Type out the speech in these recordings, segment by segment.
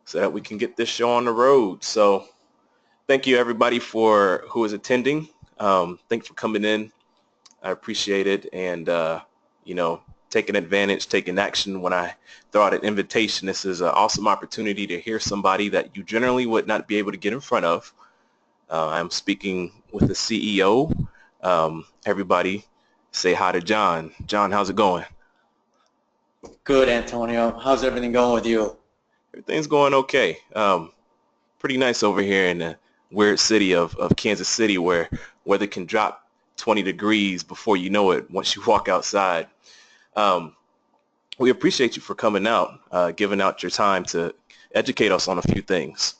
so that we can get this show on the road. So thank you everybody for who is attending. Thanks for coming in. I appreciate it. And, you know, taking advantage, taking action when I throw out an invitation. This is an awesome opportunity to hear somebody that you generally would not be able to get in front of. I'm speaking with the CEO. Everybody say hi to John. John, how's it going? Good, Antonio. How's everything going with you? Everything's going okay. Pretty nice over here in the weird city of Kansas City, where weather can drop 20 degrees before you know it once you walk outside. Um, we appreciate you for coming out, giving out your time to educate us on a few things.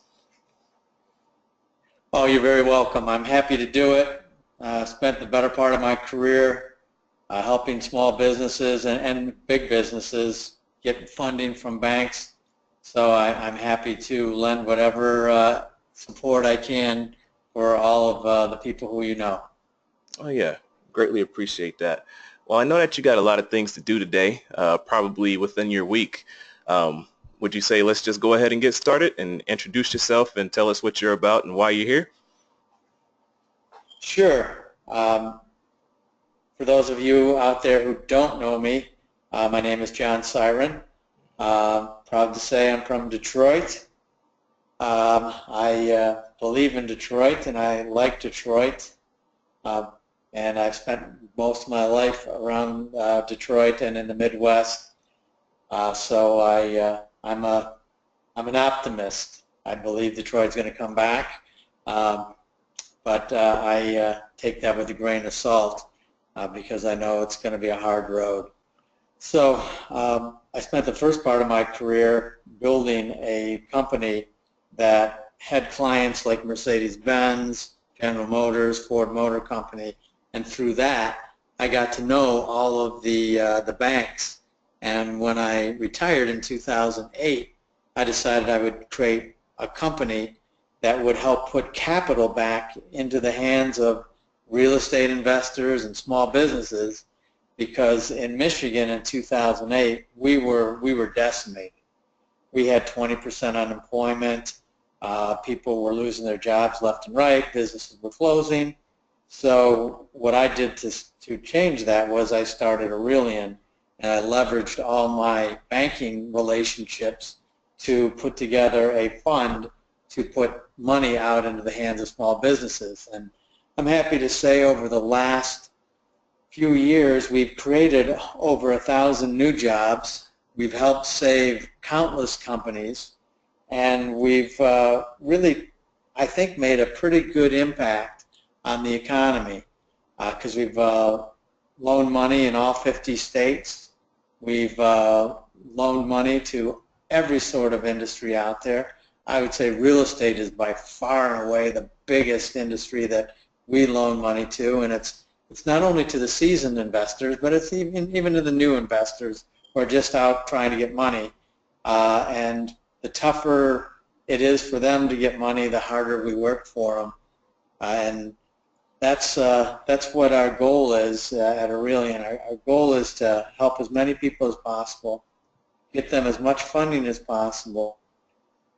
Oh, you're very welcome. I'm happy to do it. Spent the better part of my career helping small businesses and big businesses get funding from banks. So I'm happy to lend whatever support I can for all of the people who you know. Oh, yeah. Greatly appreciate that. Well, I know that you got a lot of things to do today, probably within your week. Would you say let's just go ahead and get started and introduce yourself and tell us what you're about and why you're here? Sure. For those of you out there who don't know me, my name is John Siren. Proud to say I'm from Detroit. I believe in Detroit and I like Detroit. And I've spent most of my life around Detroit and in the Midwest. So I'm an optimist. I believe Detroit's going to come back. But I take that with a grain of salt because I know it's going to be a hard road. So I spent the first part of my career building a company that had clients like Mercedes-Benz, General Motors, Ford Motor Company, and through that I got to know all of the banks. And when I retired in 2008, I decided I would create a company that would help put capital back into the hands of real estate investors and small businesses, because in Michigan in 2008 we were decimated. We had 20% unemployment. People were losing their jobs left and right. Businesses were closing. So what I did to change that was I started Aurelian, and I leveraged all my banking relationships to put together a fund to put money out into the hands of small businesses. And I'm happy to say over the last few years we've created over 1,000 new jobs. We've helped save countless companies, and we've really, I think, made a pretty good impact on the economy because we've loaned money in all 50 states. We've loaned money to every sort of industry out there. I would say real estate is by far and away the biggest industry that we loan money to, and it's not only to the seasoned investors, but it's even to the new investors who are just out trying to get money. And the tougher it is for them to get money, the harder we work for them. And that's what our goal is at Aurelian. Our goal is to help as many people as possible, get them as much funding as possible,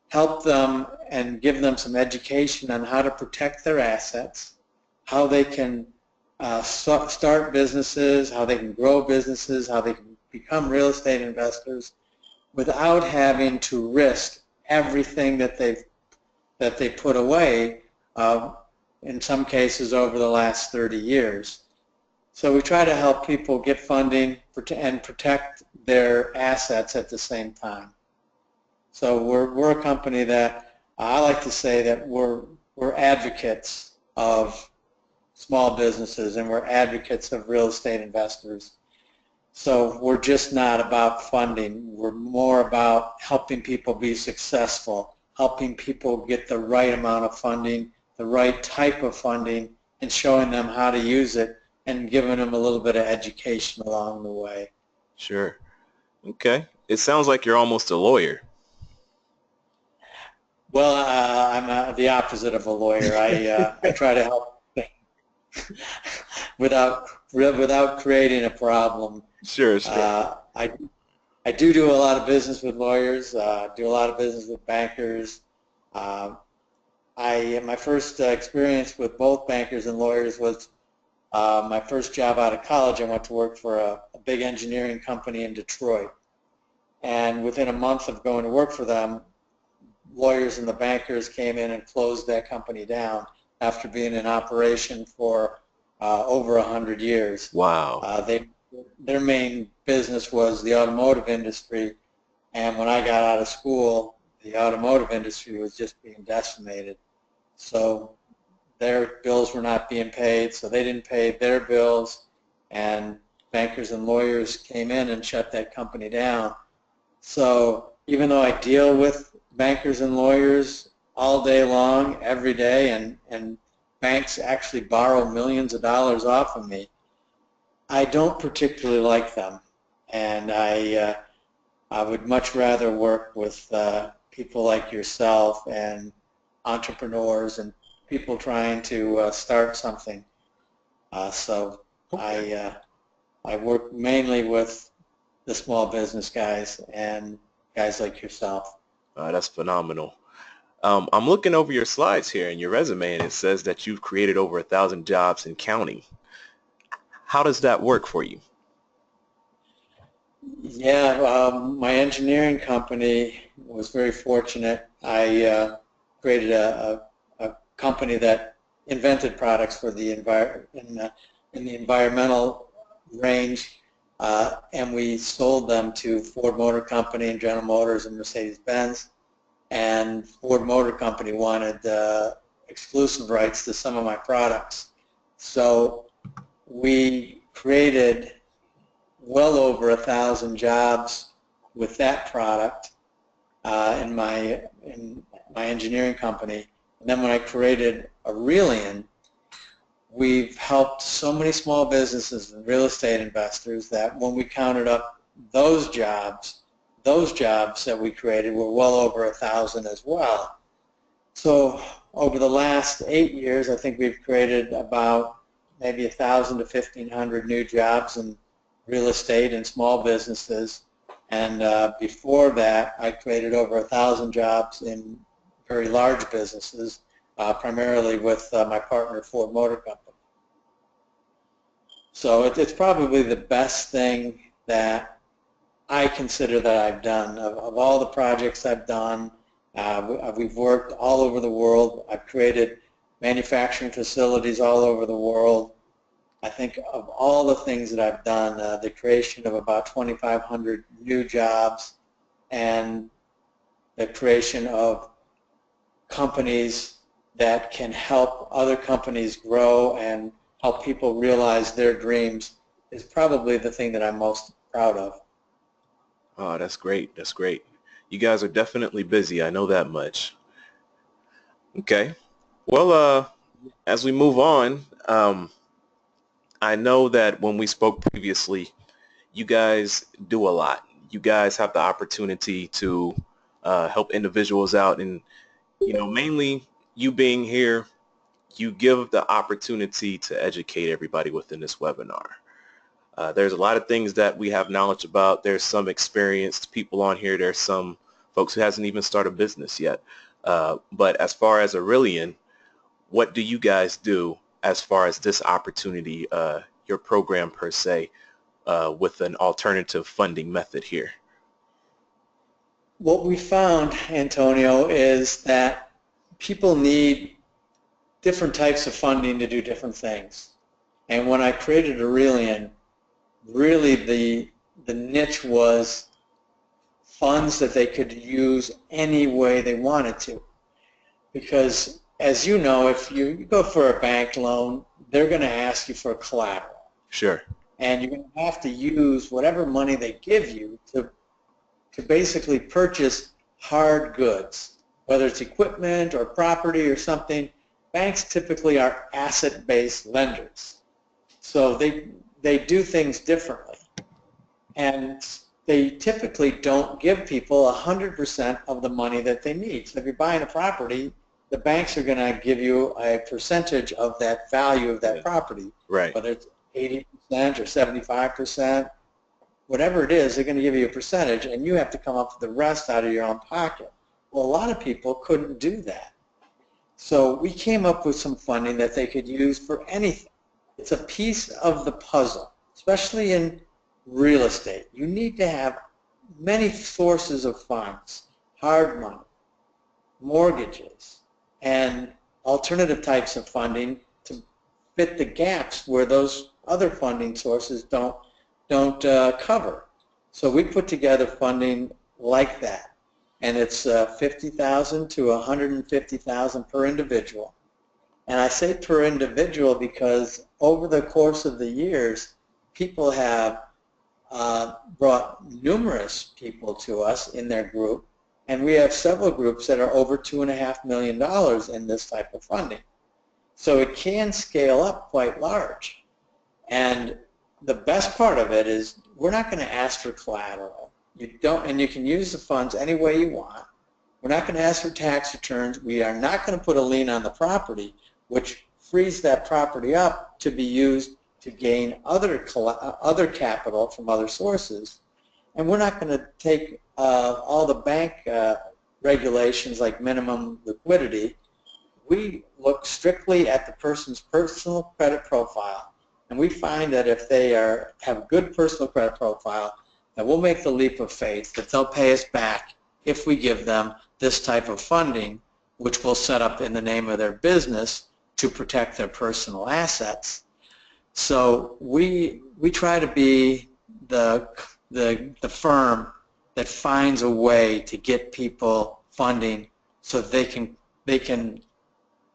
help them and give them some education on how to protect their assets, how they can start businesses, how they can grow businesses, how they can become real estate investors without having to risk everything that they put away in some cases over the last 30 years. So we try to help people get funding and protect their assets at the same time. So we're a company that I like to say that we're advocates of small businesses and we're advocates of real estate investors. So we're just not about funding. We're more about helping people be successful, helping people get the right amount of funding, the right type of funding, and showing them how to use it and giving them a little bit of education along the way. Sure. Okay. It sounds like you're almost a lawyer. Well, I'm the opposite of a lawyer. I try to help without creating a problem. Sure, sure. I do a lot of business with lawyers, do a lot of business with bankers. Uh, my first experience with both bankers and lawyers was my first job out of college. I went to work for a big engineering company in Detroit. And within a month of going to work for them, lawyers and the bankers came in and closed that company down after being in operation for over 100 years. Wow. Their main business was the automotive industry, and when I got out of school, the automotive industry was just being decimated. So their bills were not being paid, so they didn't pay their bills, and bankers and lawyers came in and shut that company down. So even though I deal with bankers and lawyers all day long, every day, and banks actually borrow millions of dollars off of me, I don't particularly like them. And I would much rather work with people like yourself and entrepreneurs and people trying to start something. So Okay. I work mainly with the small business guys and guys like yourself. That's phenomenal. I'm looking over your slides here and your resume, and it says that you've created over 1,000 jobs and counting. How does that work for you? Yeah, my engineering company was very fortunate. I created a company that invented products for the in the environmental range, and we sold them to Ford Motor Company and General Motors and Mercedes-Benz. And Ford Motor Company wanted exclusive rights to some of my products. So we created well over 1,000 jobs with that product in my engineering company. And then when I created Aurelian, we've helped so many small businesses and real estate investors that when we counted up those jobs that we created were well over 1,000 as well. So over the last 8 years, I think we've created about maybe 1,000 to 1,500 new jobs in real estate and small businesses. And before that, I created over 1,000 jobs in very large businesses, primarily with my partner, Ford Motor Company. So it's probably the best thing that I consider that I've done. Of all the projects I've done, we've worked all over the world. I've created manufacturing facilities all over the world. I think of all the things that I've done, the creation of about 2,500 new jobs and the creation of companies that can help other companies grow and help people realize their dreams is probably the thing that I'm most proud of. Oh, that's great. That's great. You guys are definitely busy. I know that much. Okay. Well, as we move on, I know that when we spoke previously, you guys do a lot. You guys have the opportunity to help individuals out, and mainly you being here, you give the opportunity to educate everybody within this webinar. There's a lot of things that we have knowledge about. There's some experienced people on here. There's some folks who hasn't even started a business yet. But as far as Aurelian, what do you guys do as far as this opportunity, your program per se, with an alternative funding method here? What we found, Antonio, is that people need different types of funding to do different things. And when I created Aurelian, really the niche was funds that they could use any way they wanted to. Because as you know, if you go for a bank loan, they're going to ask you for collateral. Sure. And you're going to have to use whatever money they give you to basically purchase hard goods, whether it's equipment or property or something. Banks typically are asset-based lenders. So they do things differently. And they typically don't give people 100% of the money that they need. So if you're buying a property, the banks are going to give you a percentage of that value of that property, Right. whether it's 80% or 75%. whatever it is, they're going to give you a percentage, and you have to come up with the rest out of your own pocket. Well, a lot of people couldn't do that. So we came up with some funding that they could use for anything. It's a piece of the puzzle, especially in real estate. You need to have many sources of funds, hard money, mortgages, and alternative types of funding to fit the gaps where those other funding sources don't cover. So we put together funding like that, and it's $50,000 to $150,000 per individual. And I say per individual because over the course of the years, people have brought numerous people to us in their group, and we have several groups that are over $2.5 million in this type of funding. So it can scale up quite large. And the best part of it is we're not going to ask for collateral. And you can use the funds any way you want. We're not going to ask for tax returns. We are not going to put a lien on the property, which frees that property up to be used to gain other capital from other sources. And we're not going to take all the bank regulations like minimum liquidity. We look strictly at the person's personal credit profile, and we find that if they have a good personal credit profile, that we'll make the leap of faith that they'll pay us back if we give them this type of funding, which we'll set up in the name of their business to protect their personal assets. So we try to be the firm that finds a way to get people funding so they can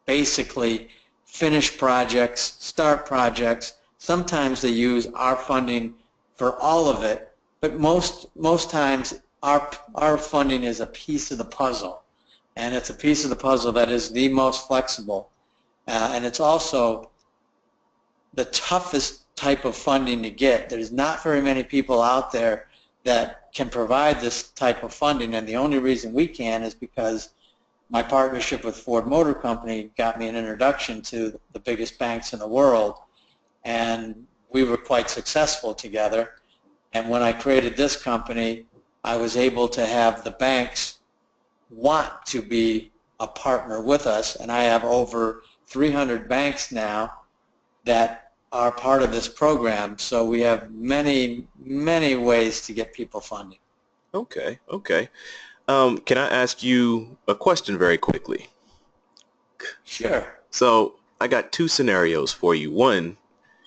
basically finish projects, start projects. Sometimes they use our funding for all of it, but most times our funding is a piece of the puzzle, and it's a piece of the puzzle that is the most flexible, and it's also the toughest type of funding to get. There's not very many people out there that can provide this type of funding, and the only reason we can is because my partnership with Ford Motor Company got me an introduction to the biggest banks in the world, and we were quite successful together. And when I created this company, I was able to have the banks want to be a partner with us, and I have over 300 banks now that are part of this program. So we have many, many ways to get people funding. Okay, okay. Can I ask you a question very quickly? Sure. So I got two scenarios for you. One,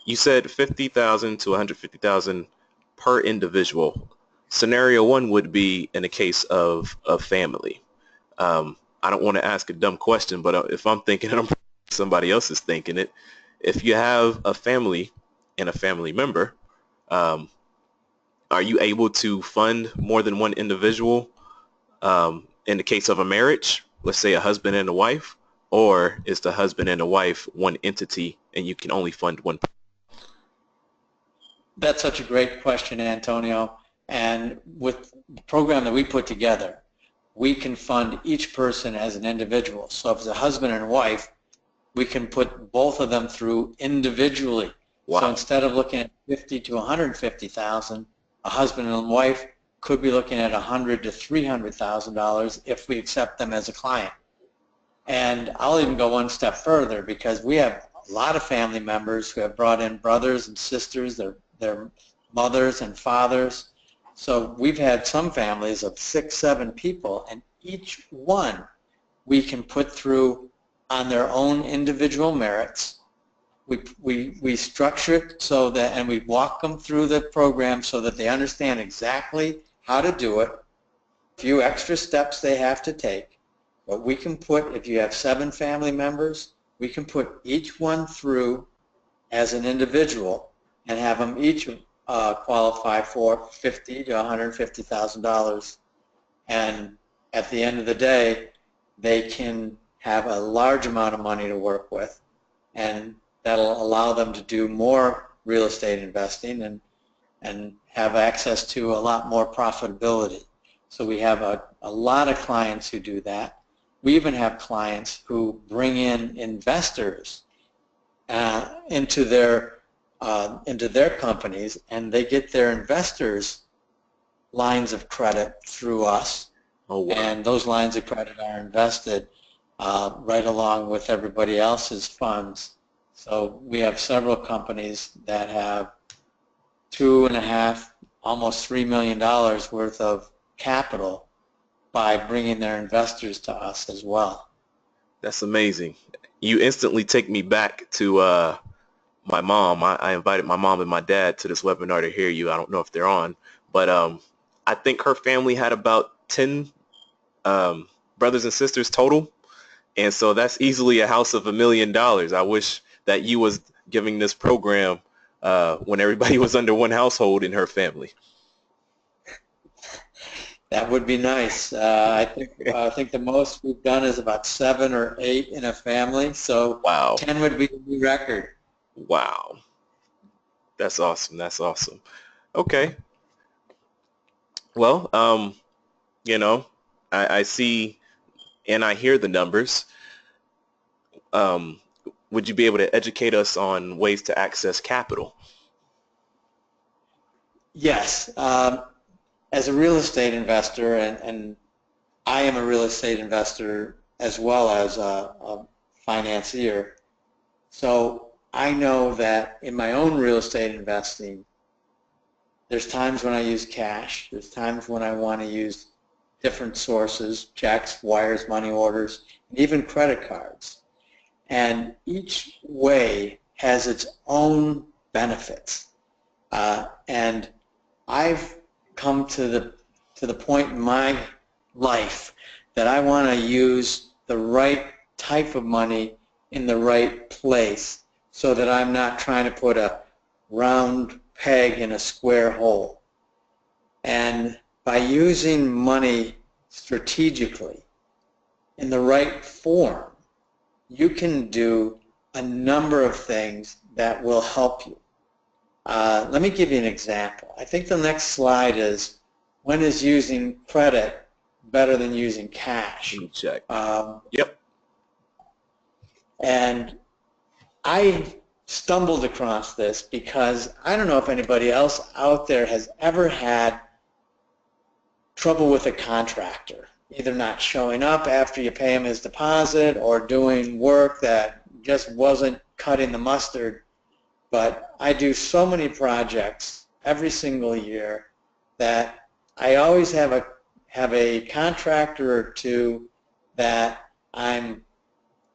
you said 50,000 to 150,000 per individual. Scenario one would be in a case of a family. I don't want to ask a dumb question, but if I'm thinking it, somebody else is thinking it. If you have a family and a family member, are you able to fund more than one individual in the case of a marriage, let's say a husband and a wife, or is the husband and the wife one entity and you can only fund one? That's such a great question, Antonio. And with the program that we put together, we can fund each person as an individual. So if it's a husband and wife, we can put both of them through individually. Wow. So instead of looking at 50 to 150,000, a husband and wife could be looking at $100,000 to $300,000 if we accept them as a client. And I'll even go one step further, because we have a lot of family members who have brought in brothers and sisters, their mothers and fathers. So we've had some families of 6, 7 people, and each one we can put through on their own individual merits. We structure it so that, and we walk them through the program so that they understand exactly how to do it, a few extra steps they have to take. But we can put, if you have 7 family members, we can put each one through as an individual and have them each qualify for $50,000 to $150,000. And at the end of the day, they can have a large amount of money to work with, and that'll allow them to do more real estate investing and have access to a lot more profitability. So we have a lot of clients who do that. We even have clients who bring in investors into their into their companies, and they get their investors' lines of credit through us. Oh, wow. And those lines of credit are invested right along with everybody else's funds. So we have several companies that have $2.5, almost $3 million worth of capital by bringing their investors to us as well. That's amazing. You instantly take me back to my mom. I invited my mom and my dad to this webinar to hear you. I don't know if they're on, but I think her family had about 10 brothers and sisters total. And so that's easily a house of $1 million. I wish that you was giving this program when everybody was under one household in her family. That would be nice. I think the most we've done is about 7 or 8 in a family. So Wow. 10 would be the new record. Wow. That's awesome. That's awesome. Okay. Well, you know, I see and I hear the numbers. Would you be able to educate us on ways to access capital? Yes. As a real estate investor, and I am a real estate investor as well as a financier, so I know that in my own real estate investing, there's times when I use cash, there's times when I want to use different sources, checks, wires, money orders, and even credit cards. And each way has its own benefits. And I've come to the point in my life that I want to use the right type of money in the right place so that I'm not trying to put a round peg in a square hole. And by using money strategically in the right form, you can do a number of things that will help you. Let me give you an example. I think the next slide is, when is using credit better than using cash? Let me check. Yep. And I stumbled across this because I don't know if anybody else out there has ever had trouble with a contractor, either not showing up after you pay him his deposit or doing work that just wasn't cutting the mustard. But I do so many projects every single year that I always have a contractor or two that I'm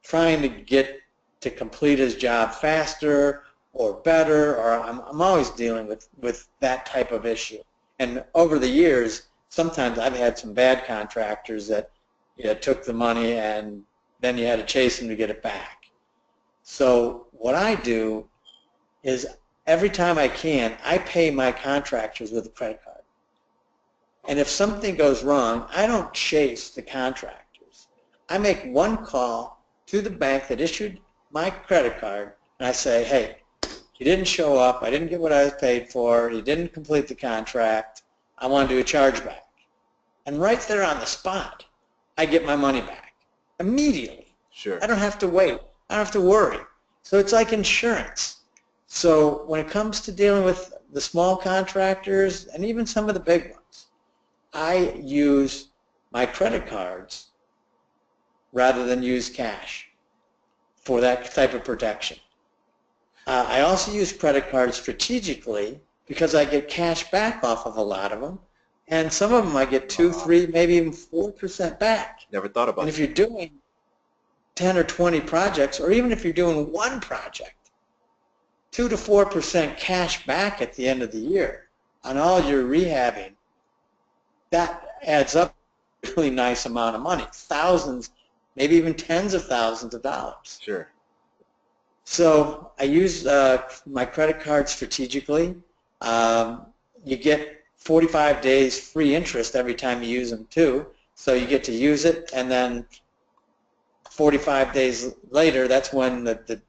trying to get to complete his job faster or better, or I'm always dealing with that type of issue. And over the years, sometimes I've had some bad contractors that took the money and then you had to chase them to get it back. So what I do is every time I can, I pay my contractors with a credit card. And if something goes wrong, I don't chase the contractors. I make one call to the bank that issued my credit card, and I say, hey, you didn't show up, I didn't get what I was paid for, you didn't complete the contract, I want to do a chargeback. And right there on the spot, I get my money back immediately. Sure. I don't have to wait. I don't have to worry. So it's like insurance. So when it comes to dealing with the small contractors and even some of the big ones, I use my credit cards rather than use cash for that type of protection. I also use credit cards strategically because I get cash back off of a lot of them, and some of them I get 2, 3, maybe even 4% back. Never thought about it. And if you're doing 10 or 20 projects, or even if you're doing one project, 2 to 4% cash back at the end of the year on all your rehabbing, that adds up a really nice amount of money, thousands, maybe even tens of thousands of dollars. Sure. So I use my credit card strategically. You get 45 days free interest every time you use them too. So you get to use it, and then 45 days later, that's when the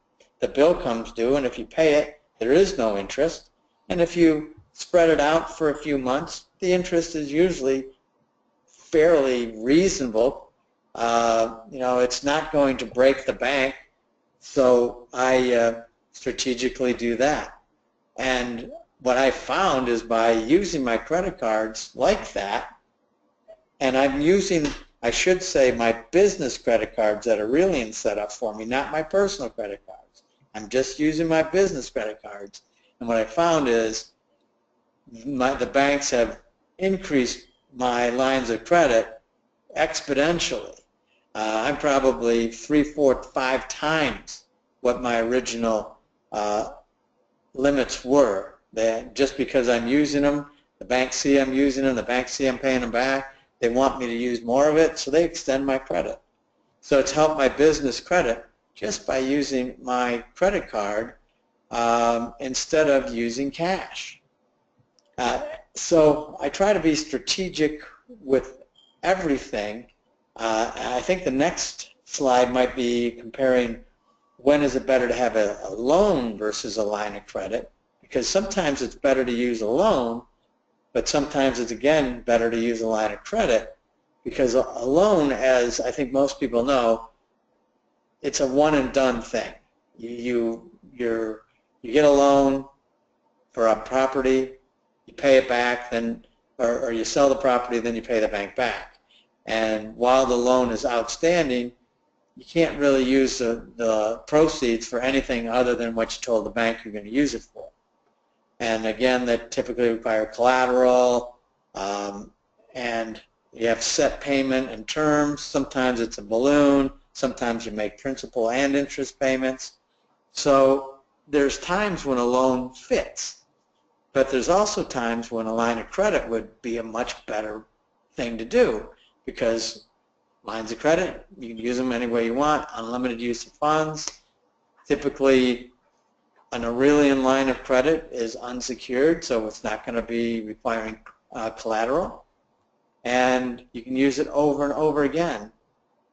bill comes due, and if you pay it, there is no interest. And if you spread it out for a few months, the interest is usually fairly reasonable. It's not going to break the bank, so I strategically do that. And what I found is by using my credit cards like that, and I'm using, I should say, my business credit cards that Aurelian set up for me, not my personal credit cards. I'm just using my business credit cards. And what I found is the banks have increased my lines of credit exponentially. I'm probably 3, 4, 5 times what my original limits were. Just because I'm using them, the banks see I'm using them, the banks see I'm paying them back, they want me to use more of it, so they extend my credit. So it's helped my business credit just by using my credit card instead of using cash. So I try to be strategic with everything. I think the next slide might be comparing when is it better to have a loan versus a line of credit, because sometimes it's better to use a loan, but sometimes it's, again, better to use a line of credit, because a loan, as I think most people know, it's a one-and-done thing. You get a loan for a property, you pay it back, then, or you sell the property, then you pay the bank back. And while the loan is outstanding, you can't really use the proceeds for anything other than what you told the bank you're going to use it for. And again, that typically require collateral, and you have set payment and terms. Sometimes it's a balloon. Sometimes you make principal and interest payments. So there's times when a loan fits, but there's also times when a line of credit would be a much better thing to do, because lines of credit, you can use them any way you want, unlimited use of funds. Typically, an Aurelian line of credit is unsecured, so it's not going to be requiring collateral. And you can use it over and over again.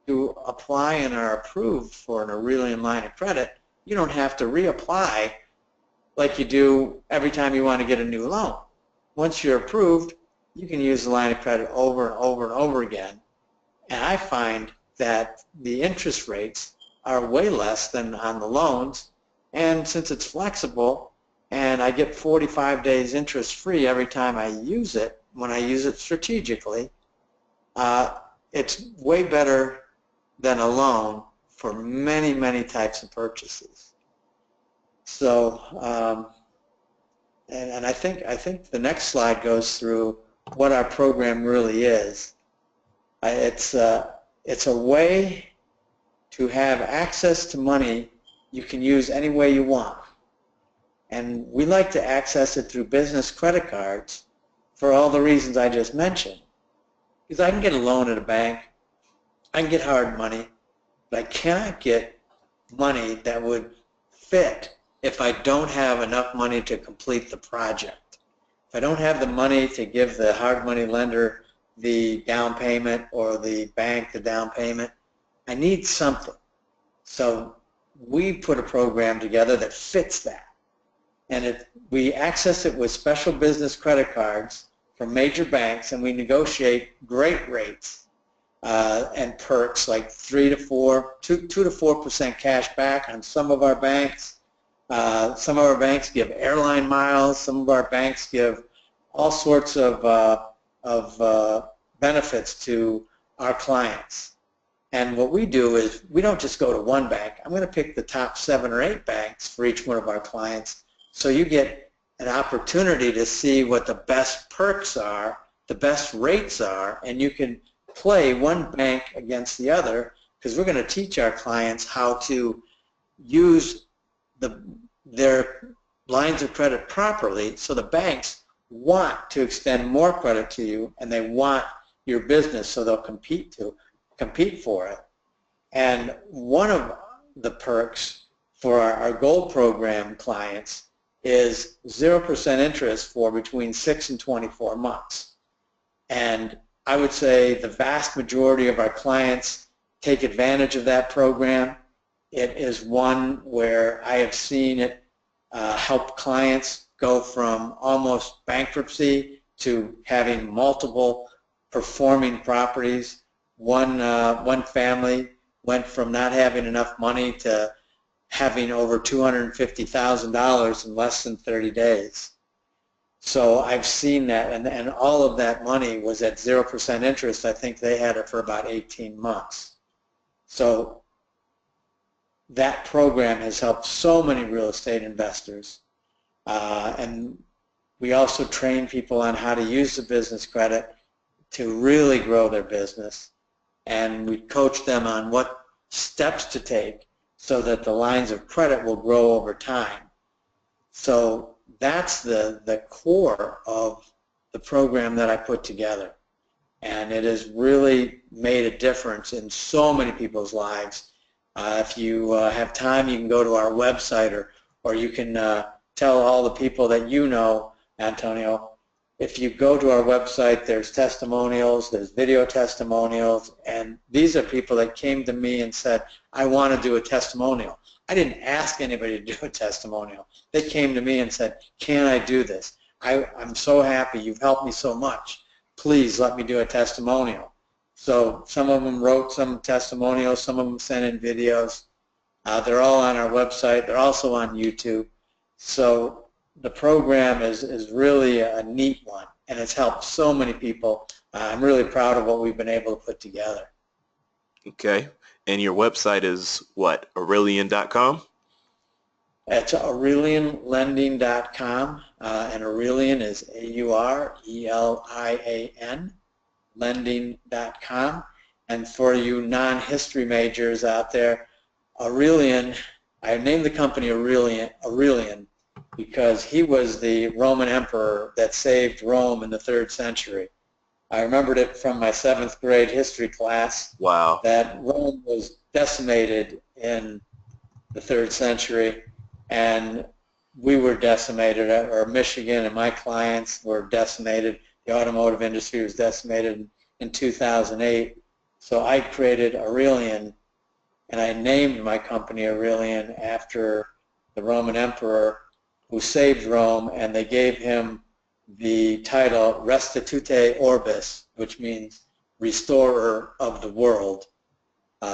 To apply and are approved for an Aurelian line of credit, you don't have to reapply like you do every time you want to get a new loan. Once you're approved, you can use the line of credit over and over and over again. And I find that the interest rates are way less than on the loans. And since it's flexible and I get 45 days interest free every time I use it, when I use it strategically, it's way better than a loan for many, many types of purchases. So, and I think the next slide goes through what our program really is. It's a way to have access to money you can use any way you want. And we like to access it through business credit cards for all the reasons I just mentioned. Because I can get a loan at a bank, I can get hard money, but I cannot get money that would fit if I don't have enough money to complete the project. If I don't have the money to give the hard money lender the down payment or the bank the down payment, I need something. So we put a program together that fits that. And we access it with special business credit cards from major banks, and we negotiate great rates and perks like 2 to 4% cash back on some of our banks. Some of our banks give airline miles. Some of our banks give all sorts of benefits to our clients. And what we do is we don't just go to one bank. I'm going to pick the top 7 or 8 banks for each one of our clients, so you get an opportunity to see what the best perks are, the best rates are, and you can play one bank against the other, because we're going to teach our clients how to use their lines of credit properly, so the banks want to extend more credit to you, and they want your business, so they'll compete for it. And one of the perks for our Gold Program clients is 0% interest for between 6 and 24 months. And I would say the vast majority of our clients take advantage of that program. It is one where I have seen it help clients go from almost bankruptcy to having multiple performing properties. One family went from not having enough money to having over $250,000 in less than 30 days. So I've seen that, and all of that money was at 0% interest. I think they had it for about 18 months. So that program has helped so many real estate investors. And we also train people on how to use the business credit to really grow their business. And we coach them on what steps to take so that the lines of credit will grow over time. So that's the core of the program that I put together. And it has really made a difference in so many people's lives. If you have time, you can go to our website, or you can tell all the people that you know, Antonio. If you go to our website, there's testimonials, there's video testimonials, and these are people that came to me and said, I want to do a testimonial. I didn't ask anybody to do a testimonial. They came to me and said, can I do this? I'm so happy. You've helped me so much. Please let me do a testimonial. So some of them wrote some testimonials, some of them sent in videos. They're all on our website. They're also on YouTube. So the program is really a neat one, and it's helped so many people. I'm really proud of what we've been able to put together. Okay. And your website is what? Aurelian.com? It's aurelianlending.com, and Aurelian is A-U-R-E-L-I-A-N, lending.com. And for you non-history majors out there, Aurelian, I named the company Aurelian because he was the Roman emperor that saved Rome in the 3rd century. I remembered it from my 7th grade history class. Wow. That Rome was decimated in the 3rd century, and we were decimated, or Michigan and my clients were decimated. The automotive industry was decimated in 2008. So I created Aurelian, and I named my company Aurelian after the Roman emperor who saved Rome, and they gave him the title Restitute Orbis, which means restorer of the world.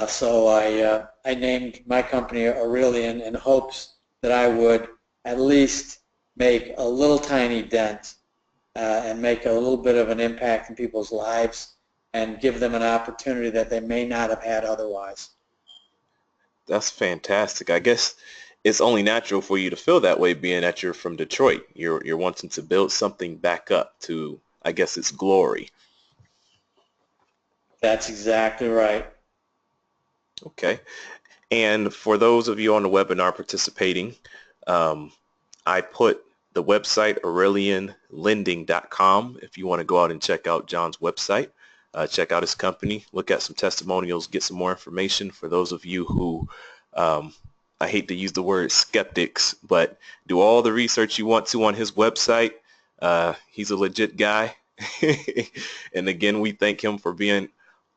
So I named my company Aurelian in hopes that I would at least make a little tiny dent and make a little bit of an impact in people's lives and give them an opportunity that they may not have had otherwise. That's fantastic. I guess it's only natural for you to feel that way, being that you're from Detroit. You're wanting to build something back up to, I guess, its glory. That's exactly right. Okay. And for those of you on the webinar participating, I put the website aurelianlending.com if you want to go out and check out John's website. Check out his company, look at some testimonials, get some more information. For those of you who, I hate to use the word skeptics, but do all the research you want to on his website. He's a legit guy. And again, we thank him for being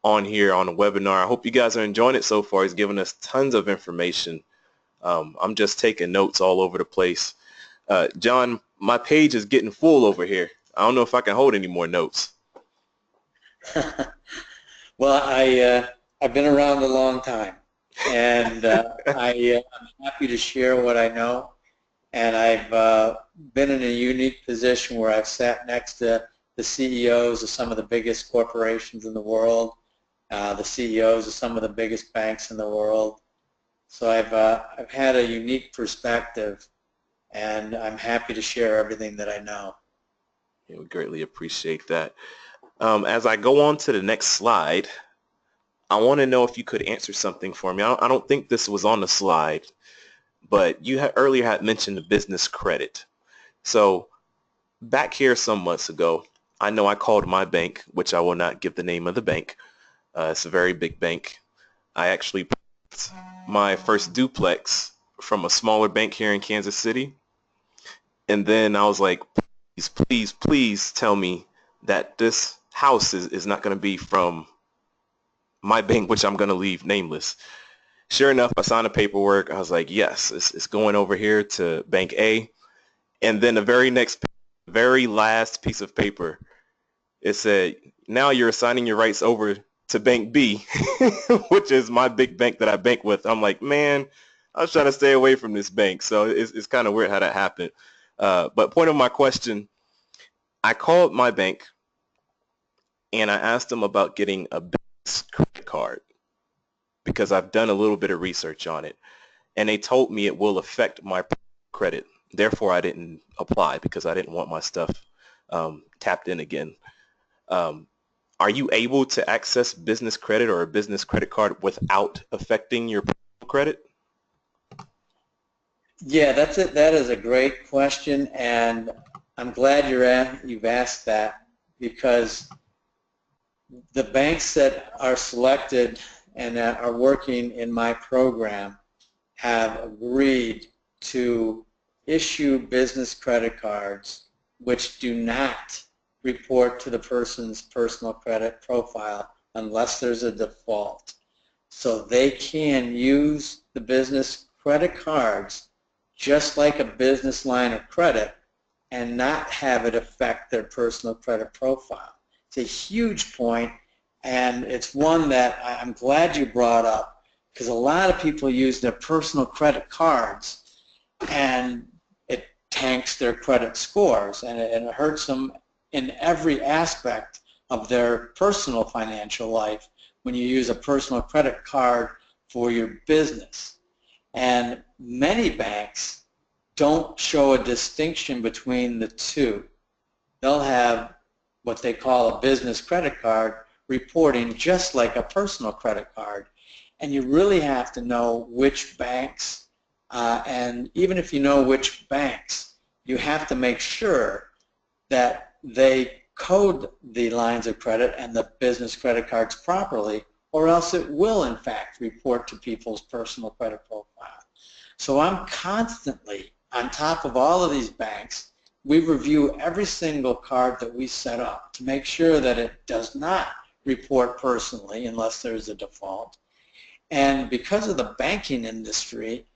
on here on the webinar. I hope you guys are enjoying it so far. He's given us tons of information. I'm just taking notes all over the place. John, my page is getting full over here. I don't know if I can hold any more notes. Well, I've been around a long time, and I'm happy to share what I know. And I've been in a unique position where I've sat next to the CEOs of some of the biggest corporations in the world, the CEOs of some of the biggest banks in the world. So I've had a unique perspective, and I'm happy to share everything that I know. Yeah, we greatly appreciate that. As I go on to the next slide, I want to know if you could answer something for me. I don't think this was on the slide, but you earlier had mentioned the business credit. So back here some months ago, I know I called my bank, which I will not give the name of the bank. It's a very big bank. I actually purchased my first duplex from a smaller bank here in Kansas City. And then I was like, please, please, please tell me that this house is not going to be from my bank, which I'm going to leave nameless. Sure enough, I signed the paperwork. I was like, yes, it's going over here to Bank A. And then the very last piece of paper, it said, now you're assigning your rights over to Bank B, which is my big bank that I bank with. I'm like, man, I was trying to stay away from this bank, so it's kind of weird how that happened. But point of my question, I called my bank and I asked them about getting a business credit card because I've done a little bit of research on it, and they told me it will affect my credit. Therefore, I didn't apply because I didn't want my stuff tapped in again. Um, are you able to access business credit or a business credit card without affecting your credit? Yeah, that's it. That is a great question, and I'm glad you've asked that, because the banks that are selected and that are working in my program have agreed to issue business credit cards which do not report to the person's personal credit profile unless there's a default. So they can use the business credit cards just like a business line of credit and not have it affect their personal credit profile. It's a huge point, and it's one that I'm glad you brought up, because a lot of people use their personal credit cards and it tanks their credit scores, and it hurts them in every aspect of their personal financial life when you use a personal credit card for your business. And many banks don't show a distinction between the two. They'll have what they call a business credit card reporting just like a personal credit card. And you really have to know which banks, and even if you know which banks, you have to make sure that they code the lines of credit and the business credit cards properly, or else it will in fact report to people's personal credit profile. So I'm constantly on top of all of these banks. We review every single card that we set up to make sure that it does not report personally unless there's a default. And because of the banking industry,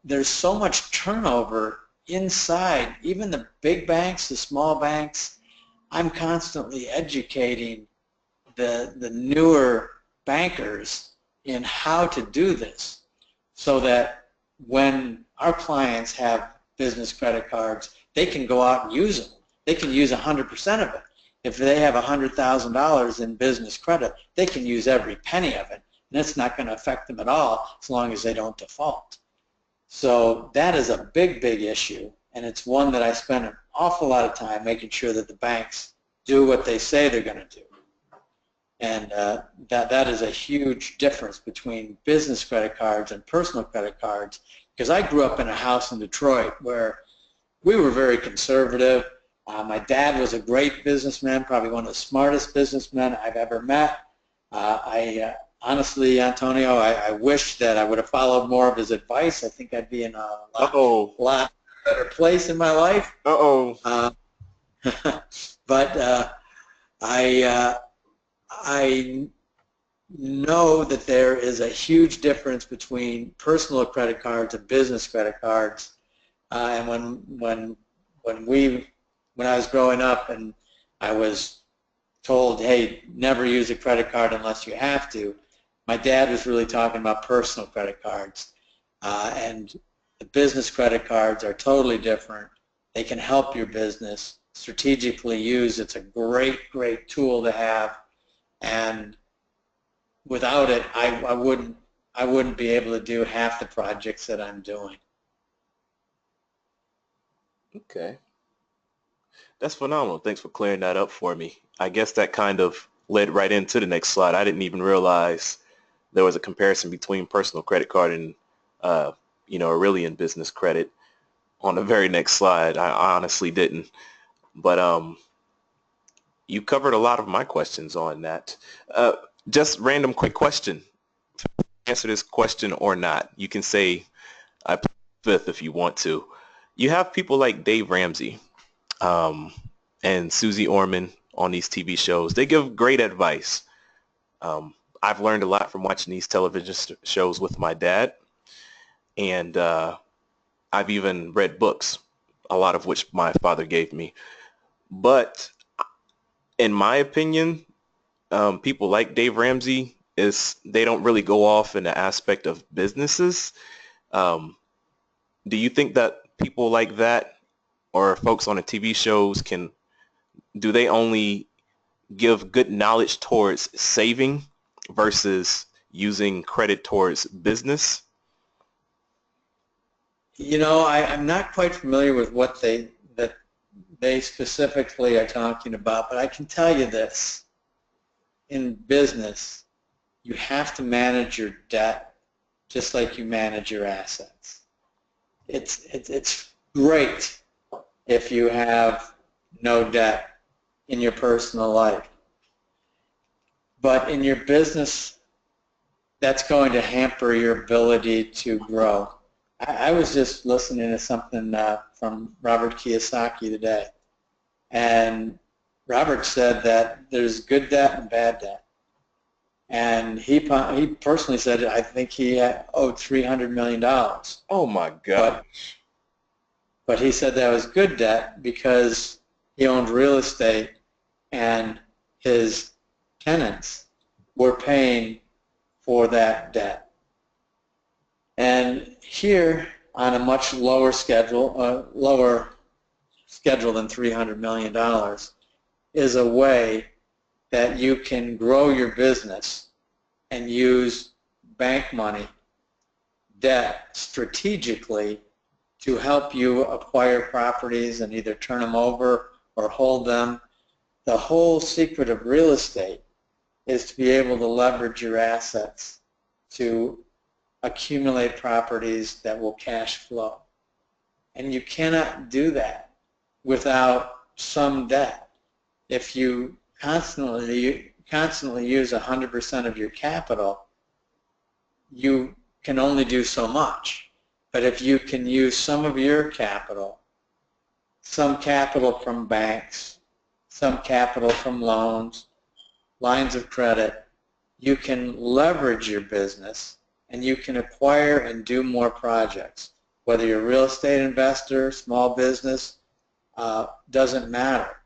there's so much turnover inside, even the big banks, the small banks. I'm constantly educating the newer bankers in how to do this, so that when our clients have business credit cards, they can go out and use them. They can use 100% of it. If they have $100,000 in business credit, they can use every penny of it, and it's not going to affect them at all as long as they don't default. So that is a big, big issue, and it's one that I spend an awful lot of time making sure that the banks do what they say they're going to do. And that is a huge difference between business credit cards and personal credit cards, because I grew up in a house in Detroit where we were very conservative. My dad was a great businessman, probably one of the smartest businessmen I've ever met. Honestly, Antonio, I wish that I would have followed more of his advice. I think I'd be in a lot better place in my life. But I know that there is a huge difference between personal credit cards and business credit cards. And when I was growing up and I was told, hey, never use a credit card unless you have to, my dad was really talking about personal credit cards. And the business credit cards are totally different. They can help your business strategically use. It's a great, great tool to have. And without it, I wouldn't be able to do half the projects that I'm doing. Okay. That's phenomenal. Thanks for clearing that up for me. I guess that kind of led right into the next slide. I didn't even realize there was a comparison between personal credit card and, Aurelian business credit on the very next slide. I honestly didn't. But you covered a lot of my questions on that. Just random quick question. Answer this question or not. You can say I plead fifth if you want to. You have people like Dave Ramsey and Susie Orman on these TV shows. They give great advice. I've learned a lot from watching these television shows with my dad, and I've even read books, a lot of which my father gave me. But in my opinion, people like Dave Ramsey they don't really go off in the aspect of businesses. Um, do you think that people like that or folks on the TV shows do they only give good knowledge towards saving versus using credit towards business? I'm not quite familiar with what they specifically are talking about, but I can tell you this. In business, you have to manage your debt just like you manage your assets. It's great if you have no debt in your personal life. But in your business, that's going to hamper your ability to grow. I was just listening to something from Robert Kiyosaki today, and Robert said that there's good debt and bad debt. And he personally said, I think he owed $300 million. Oh my God. But he said that was good debt because he owned real estate and his tenants were paying for that debt. And here, on a much lower schedule than $300 million, is a way that you can grow your business and use bank money, debt, strategically to help you acquire properties and either turn them over or hold them. The whole secret of real estate is to be able to leverage your assets to accumulate properties that will cash flow. And you cannot do that without some debt. If you constantly use 100% of your capital, you can only do so much. But if you can use some of your capital, some capital from banks, some capital from loans, lines of credit, you can leverage your business and you can acquire and do more projects. Whether you're a real estate investor, small business, doesn't matter.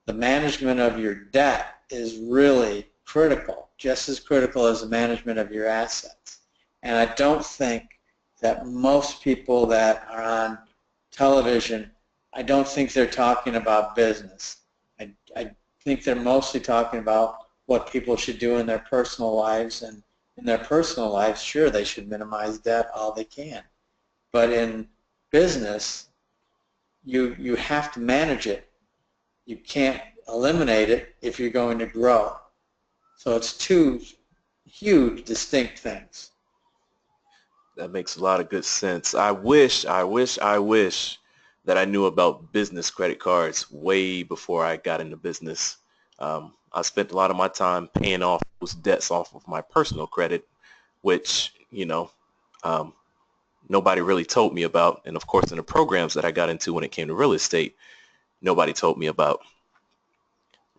The management of your debt is really critical, just as critical as the management of your assets. And I don't think that most people that are on television, I don't think they're talking about business. I think they're mostly talking about what people should do in their personal lives, and in their personal lives, sure, they should minimize debt all they can. But in business, you have to manage it. You can't eliminate it if you're going to grow. So it's two huge, distinct things. That makes a lot of good sense. I wish that I knew about business credit cards way before I got into business. I spent a lot of my time paying off those debts off of my personal credit, which, nobody really told me about. And of course, in the programs that I got into when it came to real estate, nobody told me about.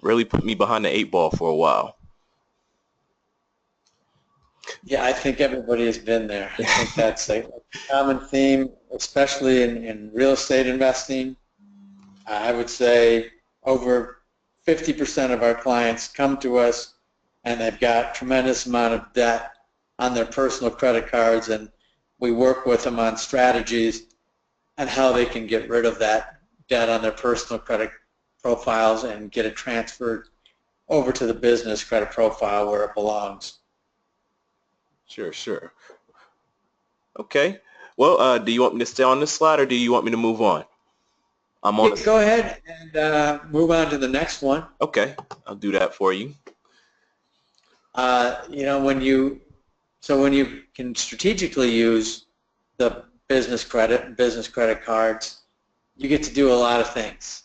Really put me behind the 8 ball for a while. Yeah, I think everybody has been there. I think that's a common theme, especially in real estate investing. I would say over 50% of our clients come to us and they've got tremendous amount of debt on their personal credit cards, and we work with them on strategies and how they can get rid of that debt on their personal credit profiles and get it transferred over to the business credit profile where it belongs. Sure. Okay. Well, do you want me to stay on this slide or do you want me to move on? Go ahead and move on to the next one. Okay, I'll do that for you. When you can strategically use the business credit cards, you get to do a lot of things.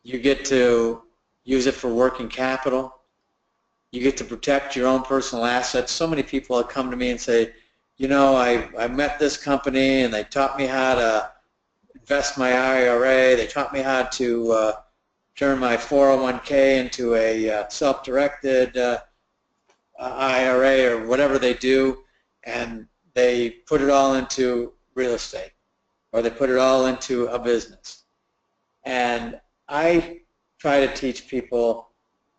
You get to use it for working capital. You get to protect your own personal assets. So many people have come to me and say, I met this company and they taught me how to invest my IRA. They taught me how to turn my 401k into a self-directed IRA or whatever they do, and they put it all into real estate or they put it all into a business. And I try to teach people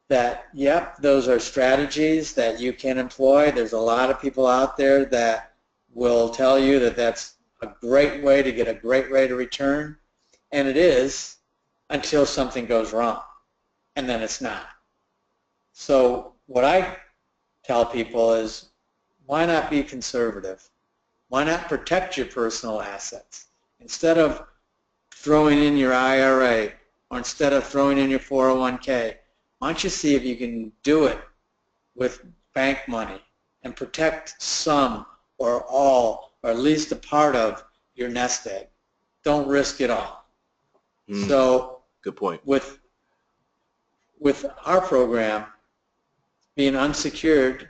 that, yep, those are strategies that you can employ. There's a lot of people out there that will tell you that that's a great way to get a great rate of return, and it is until something goes wrong, and then it's not. So what I tell people is, why not be conservative? Why not protect your personal assets? Instead of throwing in your IRA or instead of throwing in your 401k, why don't you see if you can do it with bank money and protect some or all or at least a part of your nest egg. Don't risk it all. So good point. With our program being unsecured,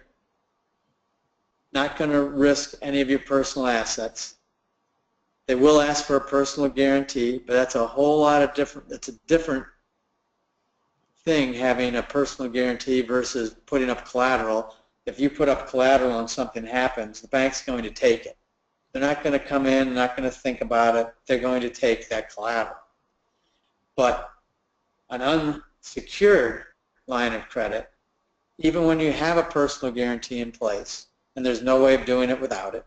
not going to risk any of your personal assets. They will ask for a personal guarantee, but that's a whole lot of different, it's a different thing having a personal guarantee versus putting up collateral. If you put up collateral and something happens, the bank's going to take it. They're not going to come in, not going to think about it. They're going to take that collateral. But an unsecured line of credit, even when you have a personal guarantee in place, and there's no way of doing it without it,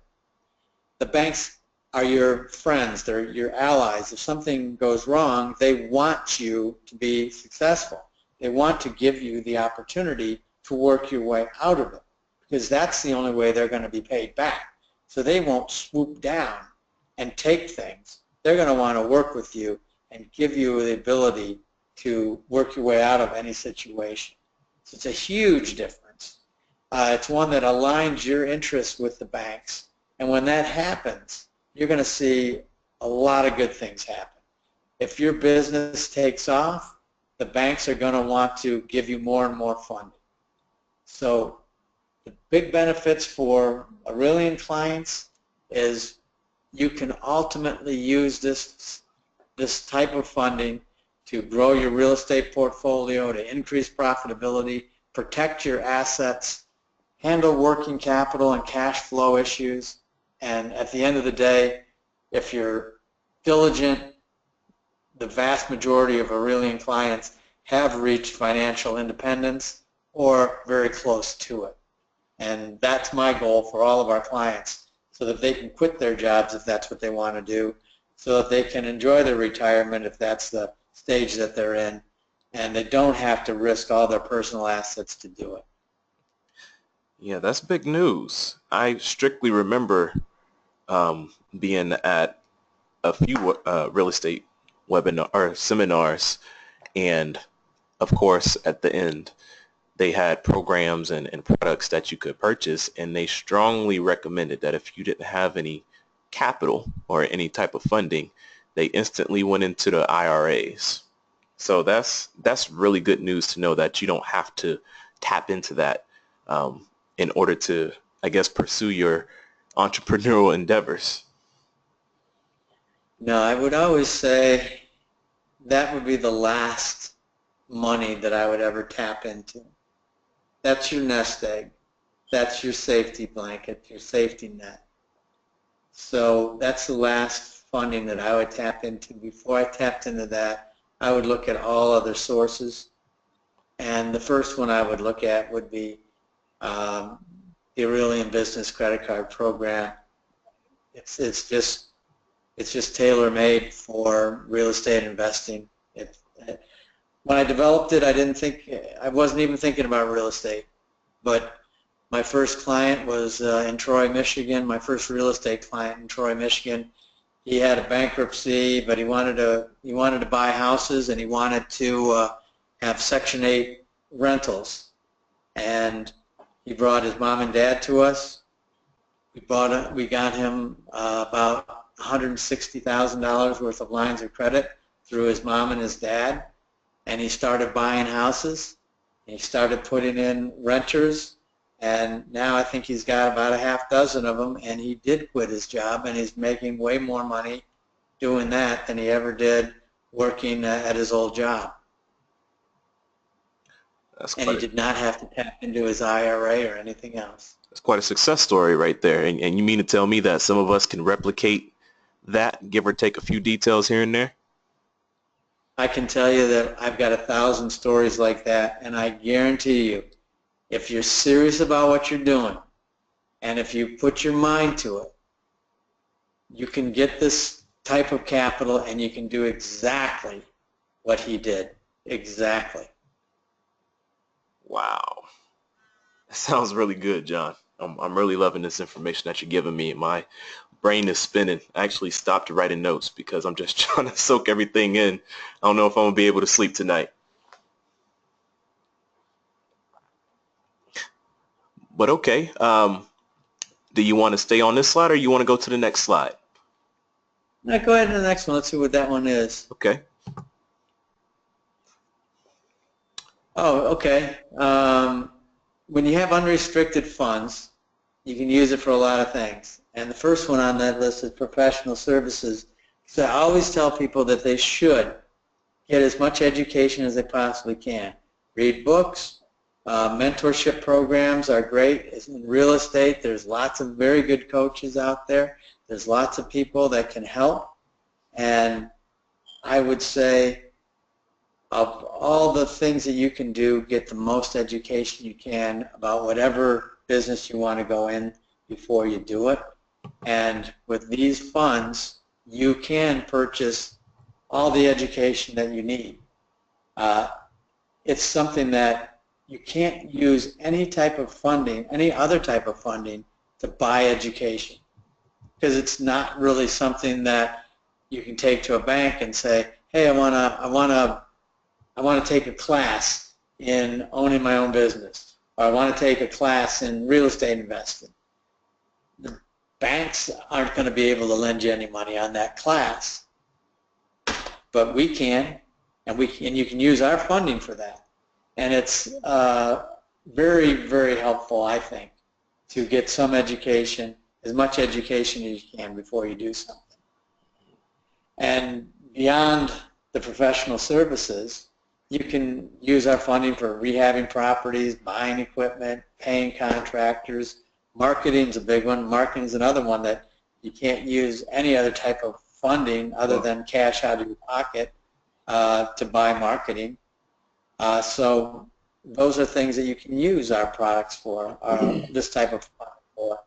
the banks are your friends, they're your allies. If something goes wrong, they want you to be successful. They want to give you the opportunity to work your way out of it, because that's the only way they're going to be paid back. So they won't swoop down and take things. They're going to want to work with you and give you the ability to work your way out of any situation. So it's a huge difference. It's one that aligns your interests with the banks. And when that happens, you're going to see a lot of good things happen. If your business takes off, the banks are going to want to give you more and more funding. So the big benefits for Aurelian clients is you can ultimately use this type of funding to grow your real estate portfolio, to increase profitability, protect your assets, handle working capital and cash flow issues, and at the end of the day, if you're diligent, the vast majority of Aurelian clients have reached financial independence or very close to it. And that's my goal for all of our clients, so that they can quit their jobs if that's what they want to do, so that they can enjoy their retirement if that's the stage that they're in, and they don't have to risk all their personal assets to do it. Yeah, that's big news. I strictly remember being at a few real estate webinar or seminars, and of course at the end they had programs and products that you could purchase, and they strongly recommended that if you didn't have any capital or any type of funding, they instantly went into the IRAs. So that's really good news to know that you don't have to tap into that in order to, I guess, pursue your entrepreneurial endeavors. No, I would always say that would be the last money that I would ever tap into. That's your nest egg. That's your safety blanket, your safety net. So that's the last funding that I would tap into. Before I tapped into that, I would look at all other sources. And the first one I would look at would be the Aurelian Business Credit Card Program. It's just tailor-made for real estate investing. When I developed it, I wasn't even thinking about real estate. But my first client was in Troy, Michigan. My first real estate client in Troy, Michigan. He had a bankruptcy, but he wanted to buy houses, and he wanted to have Section 8 rentals. And he brought his mom and dad to us. We got him about $160,000 worth of lines of credit through his mom and his dad, and he started buying houses. He started putting in renters, and now I think he's got about a half dozen of them, and he did quit his job, and he's making way more money doing that than he ever did working at his old job. And he did not have to tap into his IRA or anything else. That's quite a success story right there. And you mean to tell me that some of us can replicate that, give or take a few details here and there? I can tell you that I've got 1,000 stories like that, and I guarantee you, if you're serious about what you're doing, and if you put your mind to it, you can get this type of capital and you can do exactly what he did. Exactly. Wow. That sounds really good, John. I'm really loving this information that you're giving me. My brain is spinning. I actually stopped writing notes because I'm just trying to soak everything in. I don't know if I'm going to be able to sleep tonight. But okay. Do you want to stay on this slide or you want to go to the next slide? Now go ahead to the next one. Let's see what that one is. Okay. Oh, okay. When you have unrestricted funds, you can use it for a lot of things. And the first one on that list is professional services. So I always tell people that they should get as much education as they possibly can. Read books. Mentorship programs are great. In real estate, there's lots of very good coaches out there. There's lots of people that can help. And I would say of all the things that you can do, get the most education you can about whatever business you want to go in before you do it. And with these funds, you can purchase all the education that you need. It's something that you can't use any type of funding, any other type of funding to buy education, because it's not really something that you can take to a bank and say, hey, I want to take a class in owning my own business, or I want to take a class in real estate investing. The banks aren't going to be able to lend you any money on that class, but we can, and you can use our funding for that. And it's very, very helpful, I think, to get some education, as much education as you can before you do something. And beyond the professional services, you can use our funding for rehabbing properties, buying equipment, paying contractors. Marketing's a big one. Marketing's another one that you can't use any other type of funding other than cash out of your pocket to buy marketing. So those are things that you can use our products for, this type of product for,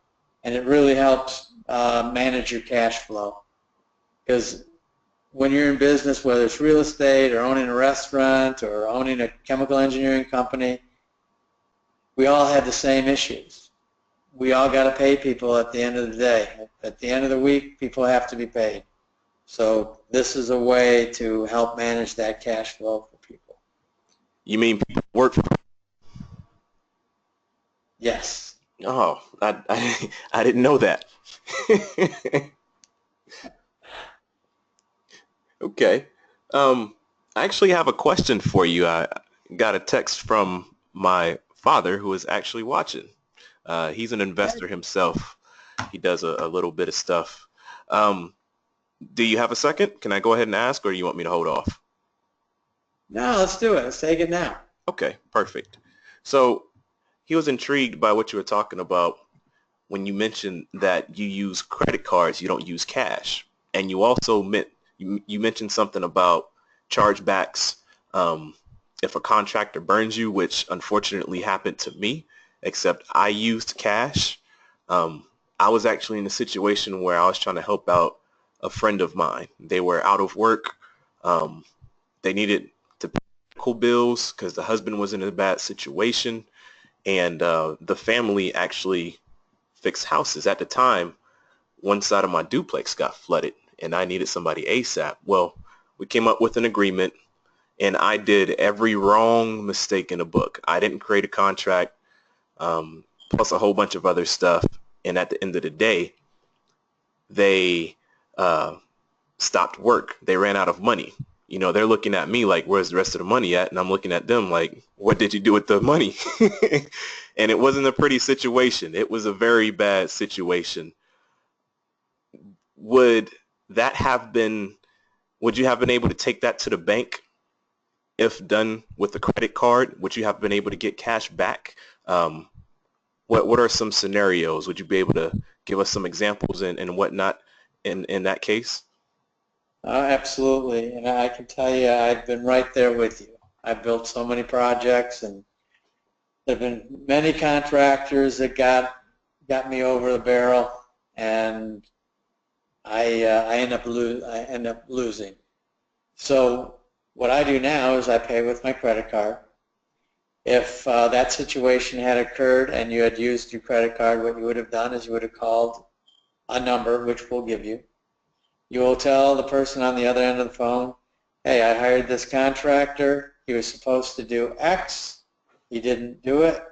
and it really helps manage your cash flow. Because when you're in business, whether it's real estate or owning a restaurant or owning a chemical engineering company, we all have the same issues. We all got to pay people at the end of the day. At the end of the week, people have to be paid. So this is a way to help manage that cash flow for people. You mean people work for? Yes. Oh, I didn't know that. Okay. I actually have a question for you. I got a text from my father who is actually watching. He's an investor himself. He does a little bit of stuff. Do you have a second? Can I go ahead and ask, or do you want me to hold off? No, let's do it. Let's take it now. Okay, perfect. So he was intrigued by what you were talking about when you mentioned that you use credit cards, you don't use cash. And you also you mentioned something about chargebacks if a contractor burns you, which unfortunately happened to me, except I used cash. I was actually in a situation where I was trying to help out a friend of mine. They were out of work. They needed to pay medical bills because the husband was in a bad situation, and the family actually fixed houses. At the time, one side of my duplex got flooded, and I needed somebody ASAP. Well, we came up with an agreement, and I did every wrong mistake in the book. I didn't create a contract, plus a whole bunch of other stuff. And at the end of the day, they stopped work. They ran out of money. You know, they're looking at me like, where's the rest of the money at? And I'm looking at them like, what did you do with the money? And it wasn't a pretty situation. It was a very bad situation. Would you have been able to take that to the bank if done with a credit card? Would you have been able to get cash back? What are some scenarios? Would you be able to give us some examples and whatnot in that case? Absolutely, and I can tell you I've been right there with you. I've built so many projects, and there have been many contractors that got me over the barrel, and I end up losing. So what I do now is I pay with my credit card. If that situation had occurred and you had used your credit card, what you would have done is you would have called a number, which we'll give you. You will tell the person on the other end of the phone, hey, I hired this contractor. He was supposed to do X. He didn't do it.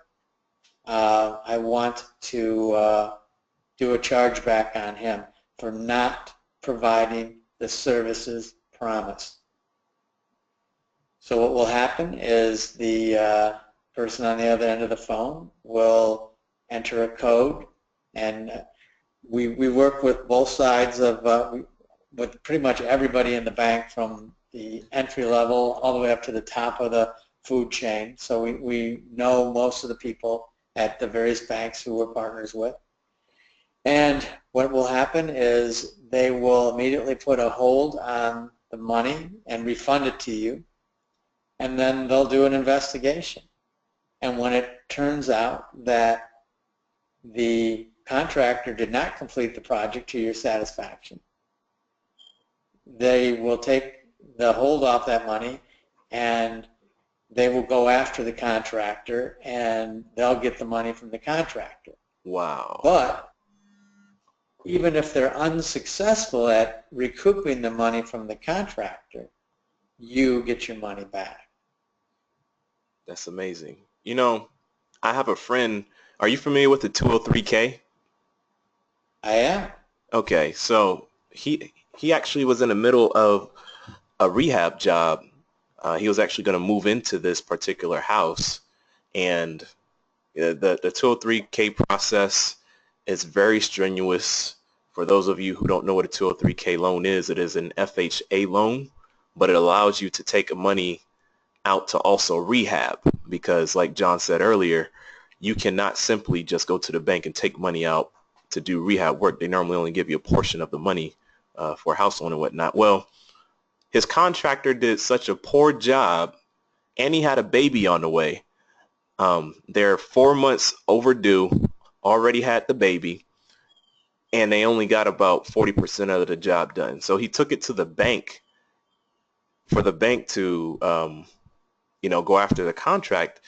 I want to do a chargeback on him for not providing the services promised. So what will happen is the person on the other end of the phone will enter a code, and we work with both sides of, with pretty much everybody in the bank, from the entry level all the way up to the top of the food chain. So we know most of the people at the various banks who we're partners with. And what will happen is they will immediately put a hold on the money and refund it to you, and then they'll do an investigation. And when it turns out that the contractor did not complete the project to your satisfaction, they will take the hold off that money and they will go after the contractor and they'll get the money from the contractor. Wow. But even if they're unsuccessful at recouping the money from the contractor, you get your money back. That's amazing. You know, I have a friend. Are you familiar with the 203K? I am. Okay, so he actually was in the middle of a rehab job. He was actually going to move into this particular house, and the 203K process is very strenuous. For those of you who don't know what a 203K loan is, it is an FHA loan, but it allows you to take money out to also rehab, because like John said earlier, you cannot simply just go to the bank and take money out to do rehab work. They normally only give you a portion of the money for a house loan and whatnot. Well, his contractor did such a poor job, and he had a baby on the way. They're 4 months overdue, already had the baby, and they only got about 40% of the job done. So he took it to the bank for the bank to, go after the contract.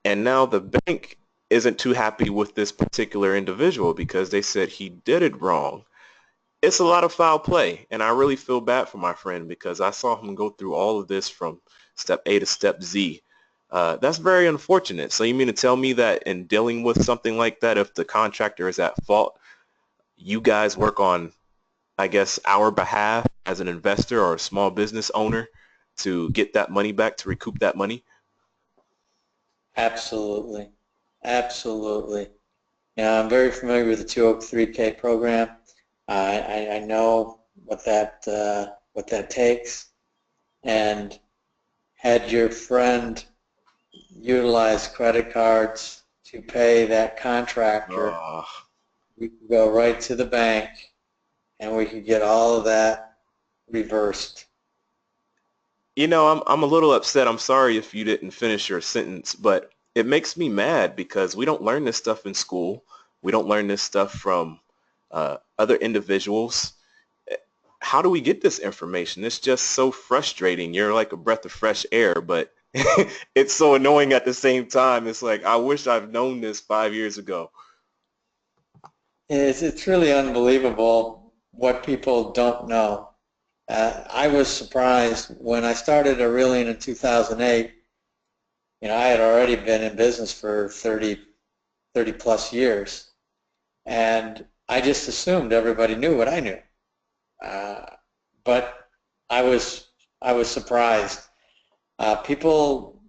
And now the bank isn't too happy with this particular individual because they said he did it wrong. It's a lot of foul play, and I really feel bad for my friend because I saw him go through all of this from step A to step Z. That's very unfortunate. So you mean to tell me that in dealing with something like that, if the contractor is at fault, you guys work on, I guess, our behalf as an investor or a small business owner to get that money back, to recoup that money? Absolutely. Absolutely. Yeah, I'm very familiar with the 203K program. I know what that takes. And had your friend utilize credit cards to pay that contractor, we could go right to the bank and we could get all of that reversed. You know, I'm a little upset. I'm sorry if you didn't finish your sentence, but it makes me mad because we don't learn this stuff in school. We don't learn this stuff from other individuals. How do we get this information? It's just so frustrating. You're like a breath of fresh air, but it's so annoying at the same time. It's like, I wish I've known this 5 years ago. It's really unbelievable what people don't know. I was surprised when I started Aurelian in 2008. I had already been in business for 30 plus years, and I just assumed everybody knew what I knew. But I was surprised. People,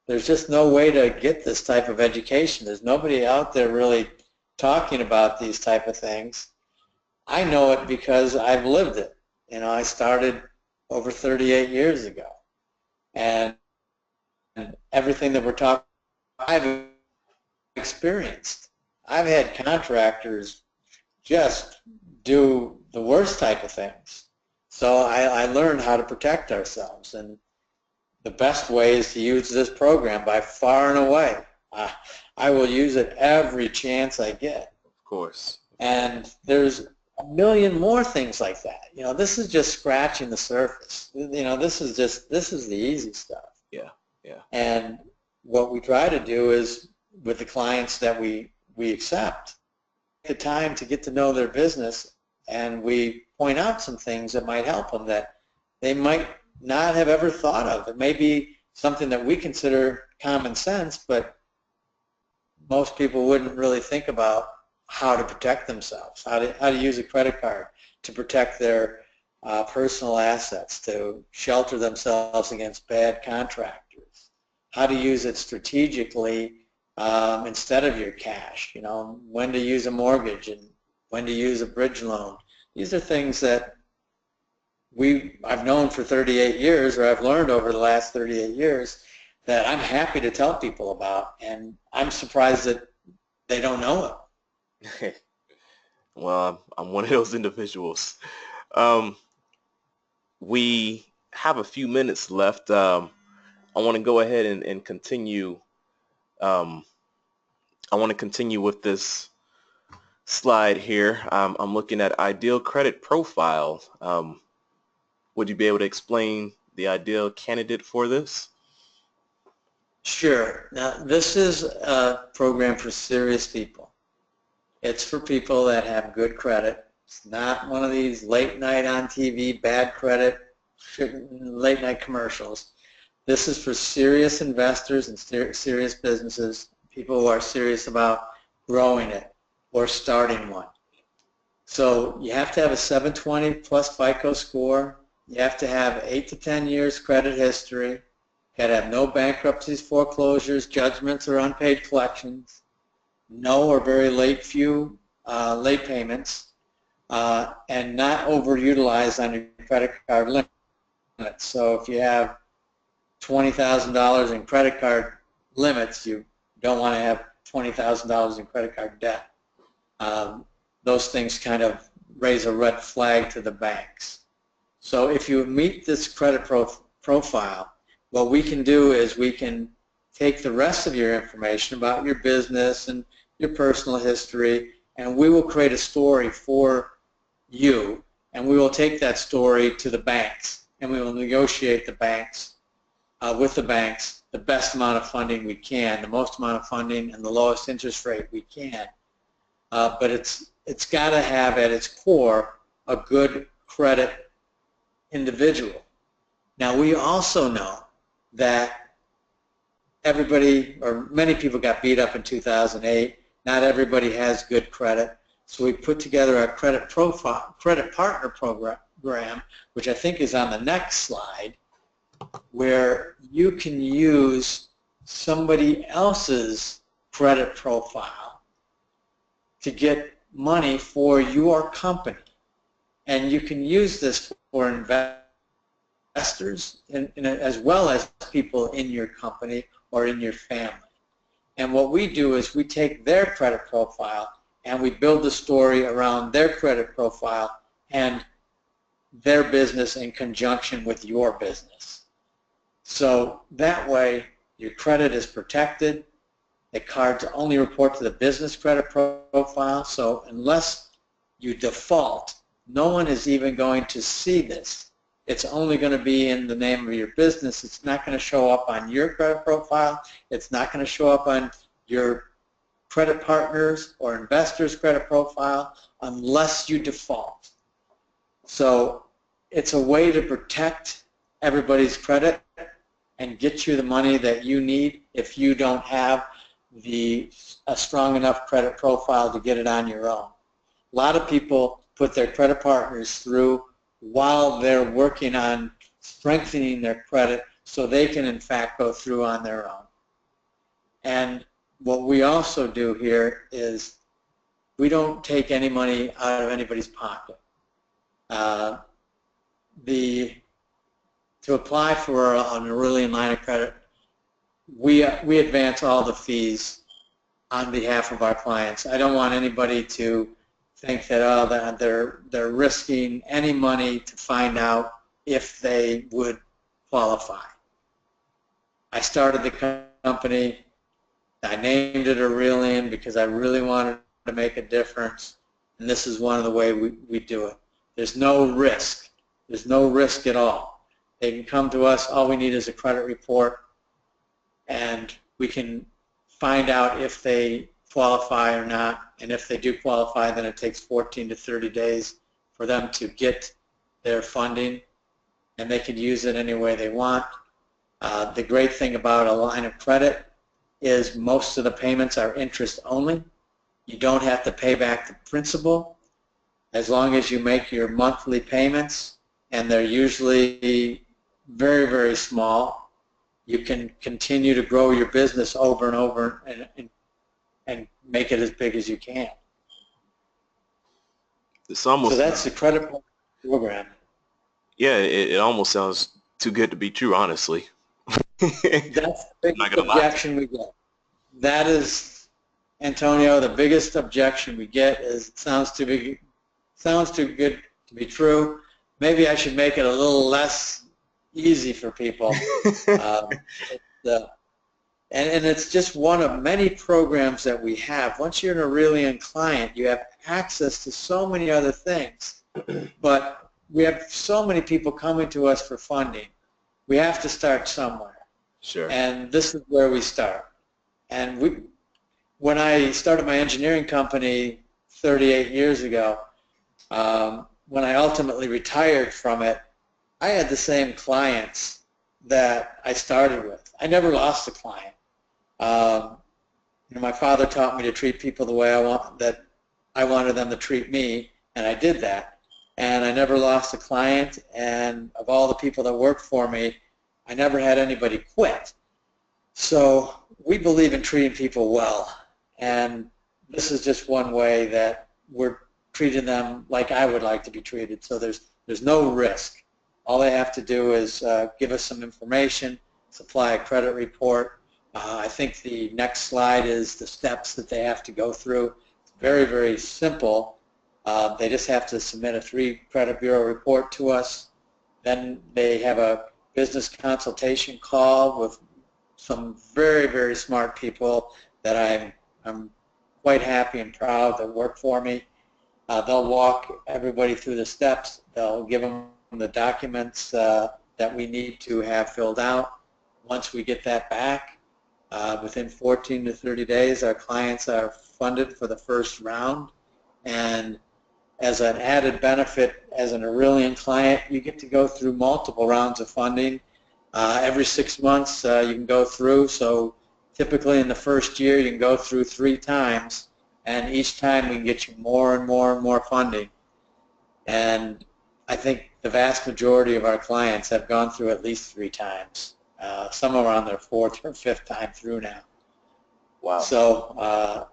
there's just no way to get this type of education. There's nobody out there really talking about these type of things. I know it because I've lived it. I started over 38 years ago, and everything that we're talking about, I've experienced. I've had contractors just do the worst type of things. So I learned how to protect ourselves, and the best way is to use this program by far and away. I will use it every chance I get. Of course. And there's a million more things like that. This is just scratching the surface. This is the easy stuff. Yeah, yeah. And what we try to do is, with the clients that we accept, the time to get to know their business, and we point out some things that might help them that they might not have ever thought of. It may be something that we consider common sense, but most people wouldn't really think about how to protect themselves, how to use a credit card to protect their personal assets, to shelter themselves against bad contractors, how to use it strategically instead of your cash, when to use a mortgage and when to use a bridge loan. These are things that I've known for 38 years, or I've learned over the last 38 years, that I'm happy to tell people about, and I'm surprised that they don't know it. Well, I'm one of those individuals. Um, we have a few minutes left. I want to go ahead and continue. Um, I want to continue with this slide here. I'm looking at ideal credit profile. Would you be able to explain the ideal candidate for this? Sure. Now, this is a program for serious people. It's for people that have good credit. It's not one of these late night on TV, bad credit, late night commercials. This is for serious investors and serious businesses, people who are serious about growing it or starting one. So you have to have a 720 plus FICO score. You have to have 8 to 10 years credit history. You got to have no bankruptcies, foreclosures, judgments, or unpaid collections. No or very few late payments, and not overutilized on your credit card limit. So if you have $20,000 in credit card limits, you don't want to have $20,000 in credit card debt. Those things kind of raise a red flag to the banks. So if you meet this credit profile, what we can do is we can take the rest of your information about your business and your personal history, and we will create a story for you, and we will take that story to the banks, and we will negotiate with the banks the best amount of funding we can, the most amount of funding and the lowest interest rate we can. But it's got to have at its core a good credit individual. Now, we also know that everybody, or many people, got beat up in 2008. Not everybody has good credit. So we put together a credit partner program, which I think is on the next slide, where you can use somebody else's credit profile to get money for your company. And you can use this for investors as well as people in your company or in your family. And what we do is we take their credit profile and we build the story around their credit profile and their business in conjunction with your business. So that way your credit is protected. The cards only report to the business credit profile, so unless you default, no one is even going to see this. It's only going to be in the name of your business. It's not going to show up on your credit profile. It's not going to show up on your credit partners or investors' credit profile unless you default. So it's a way to protect everybody's credit and get you the money that you need if you don't have a strong enough credit profile to get it on your own. A lot of people put their credit partners through while they're working on strengthening their credit so they can in fact go through on their own. And what we also do here is we don't take any money out of anybody's pocket. To apply for an Aurelian line of credit, we advance all the fees on behalf of our clients. I don't want anybody to think that that they're risking any money to find out if they would qualify. I started the company. I named it Aurelian because I really wanted to make a difference. and this is one of the ways we do it. There's no risk. There's no risk at all. They can come to us. All we need is a credit report, and we can find out if they qualify or not. And if they do qualify, then it takes 14 to 30 days for them to get their funding, and they can use it any way they want. The great thing about a line of credit is most of the payments are interest only. You don't have to pay back the principal as long as you make your monthly payments, and they're usually very, very small. You can continue to grow your business over and over and make it as big as you can. It's almost, so that's the credit program. yeah, it almost sounds too good to be true, honestly. That's the Not biggest gonna lie. objection we get. That is, Antonio, the biggest objection we get is it sounds too good to be true. Maybe I should make it a little less easy for people. And it's just one of many programs that we have. Once you're an Aurelian client, you have access to so many other things. But we have so many people coming to us for funding. We have to start somewhere. Sure. And this is where we start. And when I started my engineering company 38 years ago, when I ultimately retired from it, I had the same clients that I started with. I never lost a client. My father taught me to treat people the way I wanted them to treat me, and I did that. And I never lost a client, and of all the people that worked for me, I never had anybody quit. So we believe in treating people well, and this is just one way that we're treating them like I would like to be treated. So there's no risk. All they have to do is give us some information, supply a credit report. I think the next slide is the steps that they have to go through. It's very, very simple. They just have to submit a 3 credit bureau report to us. Then they have a business consultation call with some very, very smart people that I'm quite happy and proud that work for me. They'll walk everybody through the steps. They'll give them the documents that we need to have filled out. Once we get that back, within 14 to 30 days, our clients are funded for the first round. And as an added benefit, as an Aurelian client, you get to go through multiple rounds of funding. Every 6 months you can go through. So typically in the first year you can go through 3 times, and each time we can get you more and more and more funding. And I think the vast majority of our clients have gone through at least 3 times. Some are on their 4th or 5th time through now. Wow. So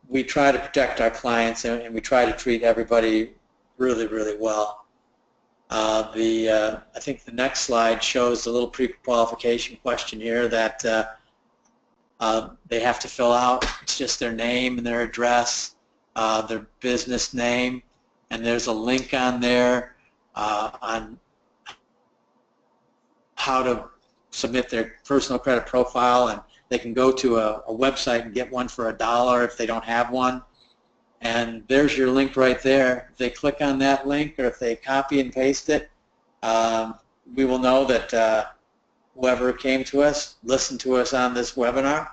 we try to protect our clients, and we try to treat everybody really, really well. I think the next slide shows the little pre-qualification questionnaire that they have to fill out. It's just their name and their address, their business name, and there's a link on there on how to submit their personal credit profile, and they can go to a website and get one for $1 if they don't have one. And there's your link right there. If they click on that link, or if they copy and paste it, we will know that whoever came to us listened to us on this webinar.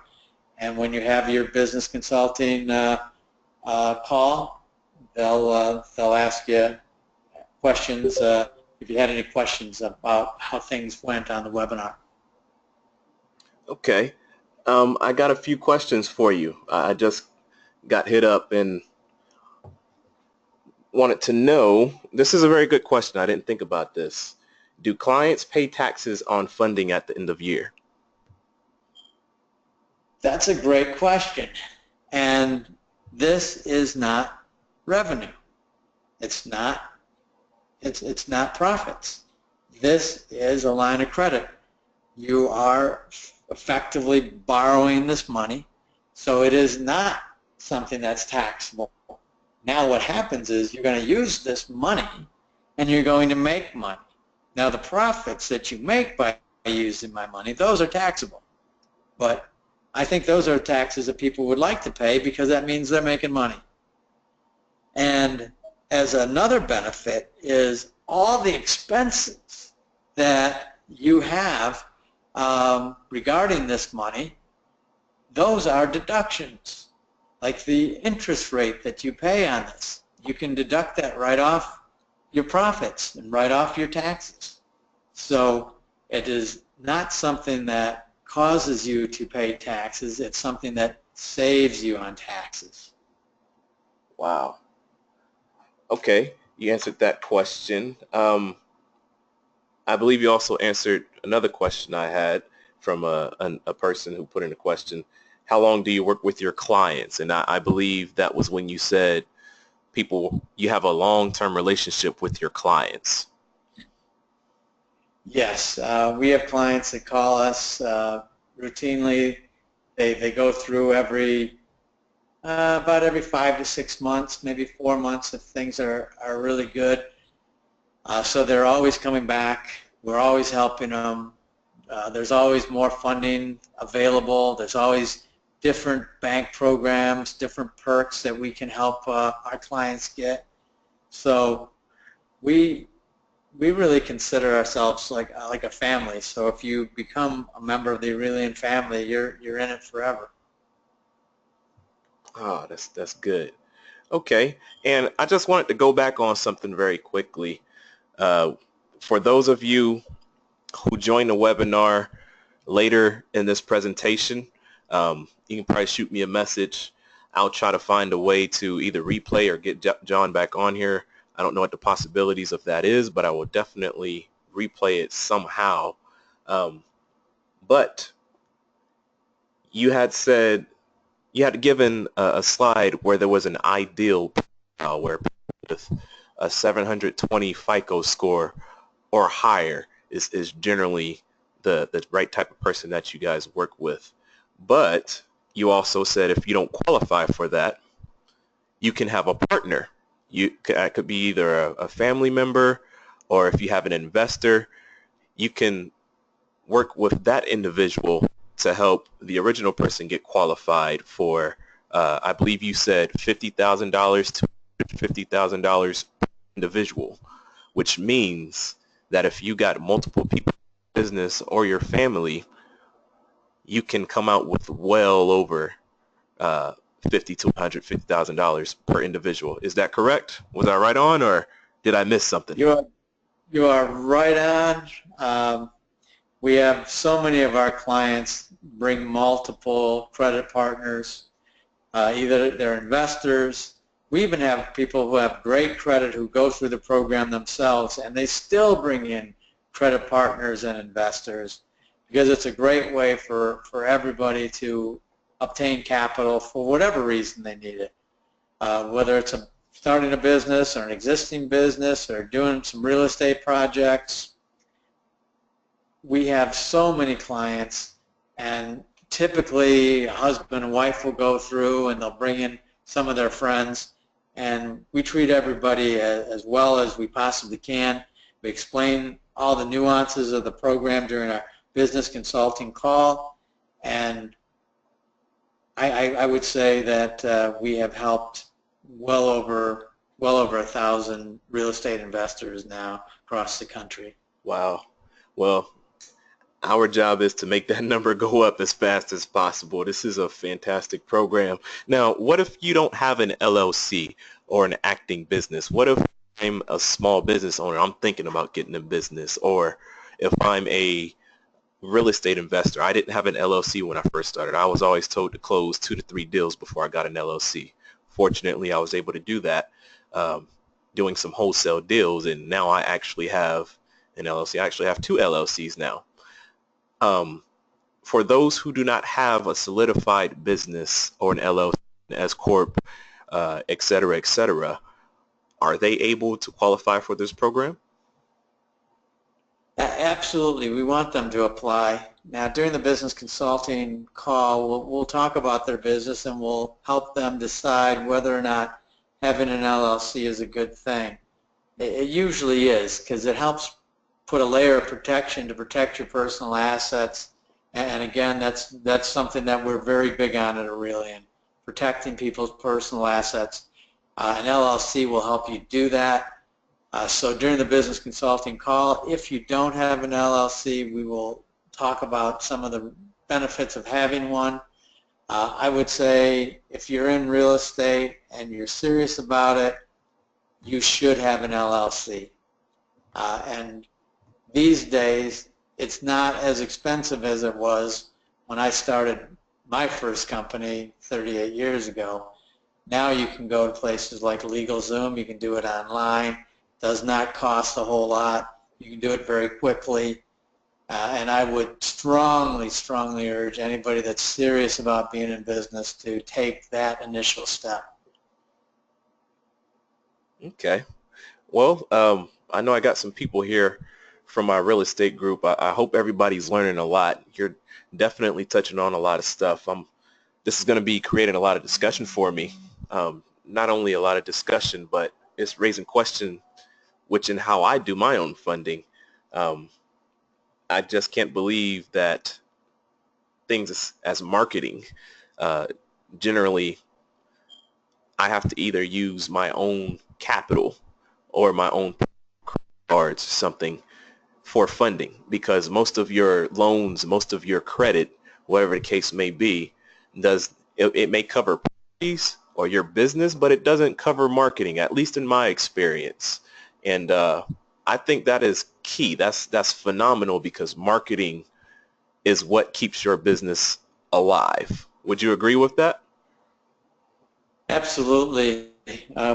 And when you have your business consulting call, they'll ask you questions if you had any questions about how things went on the webinar. Okay. I got a few questions for you. I just got hit up and wanted to know, this is a very good question. I didn't think about this. Do clients pay taxes on funding at the end of year? That's a great question. And this is not revenue. It's not profits. This is a line of credit. You are effectively borrowing this money, so it is not something that's taxable. Now what happens is you're going to use this money and you're going to make money. Now the profits that you make by using my money, those are taxable. But I think those are taxes that people would like to pay because that means they're making money. And as another benefit is all the expenses that you have regarding this money, those are deductions. Like the interest rate that you pay on this, you can deduct that right off your profits and right off your taxes. So it is not something that causes you to pay taxes, it's something that saves you on taxes. Wow. Okay, you answered that question. I believe you also answered another question I had from a person who put in a question. How long do you work with your clients? And I believe that was when you said you have a long-term relationship with your clients. Yes, we have clients that call us routinely. They go through about every 5 to 6 months, maybe 4 months if things are really good. So they're always coming back. We're always helping them. There's always more funding available. There's always different bank programs, different perks that we can help our clients get. So we really consider ourselves like a family. So if you become a member of the Aurelian family, you're in it forever. Oh, that's good. Okay, and I just wanted to go back on something very quickly. For those of you who join the webinar later in this presentation, you can probably shoot me a message. I'll try to find a way to either replay or get John back on here. I don't know what the possibilities of that is, but I will definitely replay it somehow. But you had said you had given a slide where there was an ideal where with a 720 FICO score or higher is generally the right type of person that you guys work with. But you also said if you don't qualify for that, you can have a partner. It could be either a family member, or if you have an investor, you can work with that individual to help the original person get qualified for, I believe you said $50,000 to $50,000 per individual, which means that if you got multiple people in business or your family, you can come out with well over $50,000 to $150,000 per individual. Is that correct? Was I right on, or did I miss something? You are right on. We have so many of our clients bring multiple credit partners, either they're investors. We even have people who have great credit who go through the program themselves, and they still bring in credit partners and investors because it's a great way for everybody to obtain capital for whatever reason they need it, whether it's starting a business or an existing business or doing some real estate projects. We have so many clients, and typically a husband and wife will go through and they'll bring in some of their friends, and we treat everybody as well as we possibly can. We explain all the nuances of the program during our business consulting call, and I would say that we have helped well over 1,000 real estate investors now across the country. Wow. Well, our job is to make that number go up as fast as possible. This is a fantastic program. Now, what if you don't have an LLC or an acting business? What if I'm a small business owner? I'm thinking about getting a business. Or if I'm a real estate investor, I didn't have an LLC when I first started. I was always told to close 2 to 3 deals before I got an LLC. Fortunately, I was able to do that doing some wholesale deals, and now I actually have an LLC. I actually have 2 LLCs now. For those who do not have a solidified business or an LLC, S corp, et cetera, are they able to qualify for this program? Absolutely. We want them to apply. Now, during the business consulting call, we'll talk about their business and we'll help them decide whether or not having an LLC is a good thing. It usually is, because it helps put a layer of protection to protect your personal assets. And again, that's something that we're very big on at Aurelian, protecting people's personal assets. An LLC will help you do that. So during the business consulting call, if you don't have an LLC, we will talk about some of the benefits of having one. I would say if you're in real estate and you're serious about it, you should have an LLC. And these days, it's not as expensive as it was when I started my first company 38 years ago. Now you can go to places like LegalZoom, you can do it online, does not cost a whole lot, you can do it very quickly, and I would strongly, strongly urge anybody that's serious about being in business to take that initial step. Okay. Well, I know I got some people here from my real estate group. I hope everybody's learning a lot. You're definitely touching on a lot of stuff. This is going to be creating a lot of discussion for me. Not only a lot of discussion, but it's raising question, which in how I do my own funding. I just can't believe that things as marketing, generally, I have to either use my own capital or my own cards, something for funding, because most of your loans, most of your credit, whatever the case may be, it may cover properties or your business, but it doesn't cover marketing, at least in my experience. And I think that is key. That's phenomenal, because marketing is what keeps your business alive. Would you agree with that? Absolutely.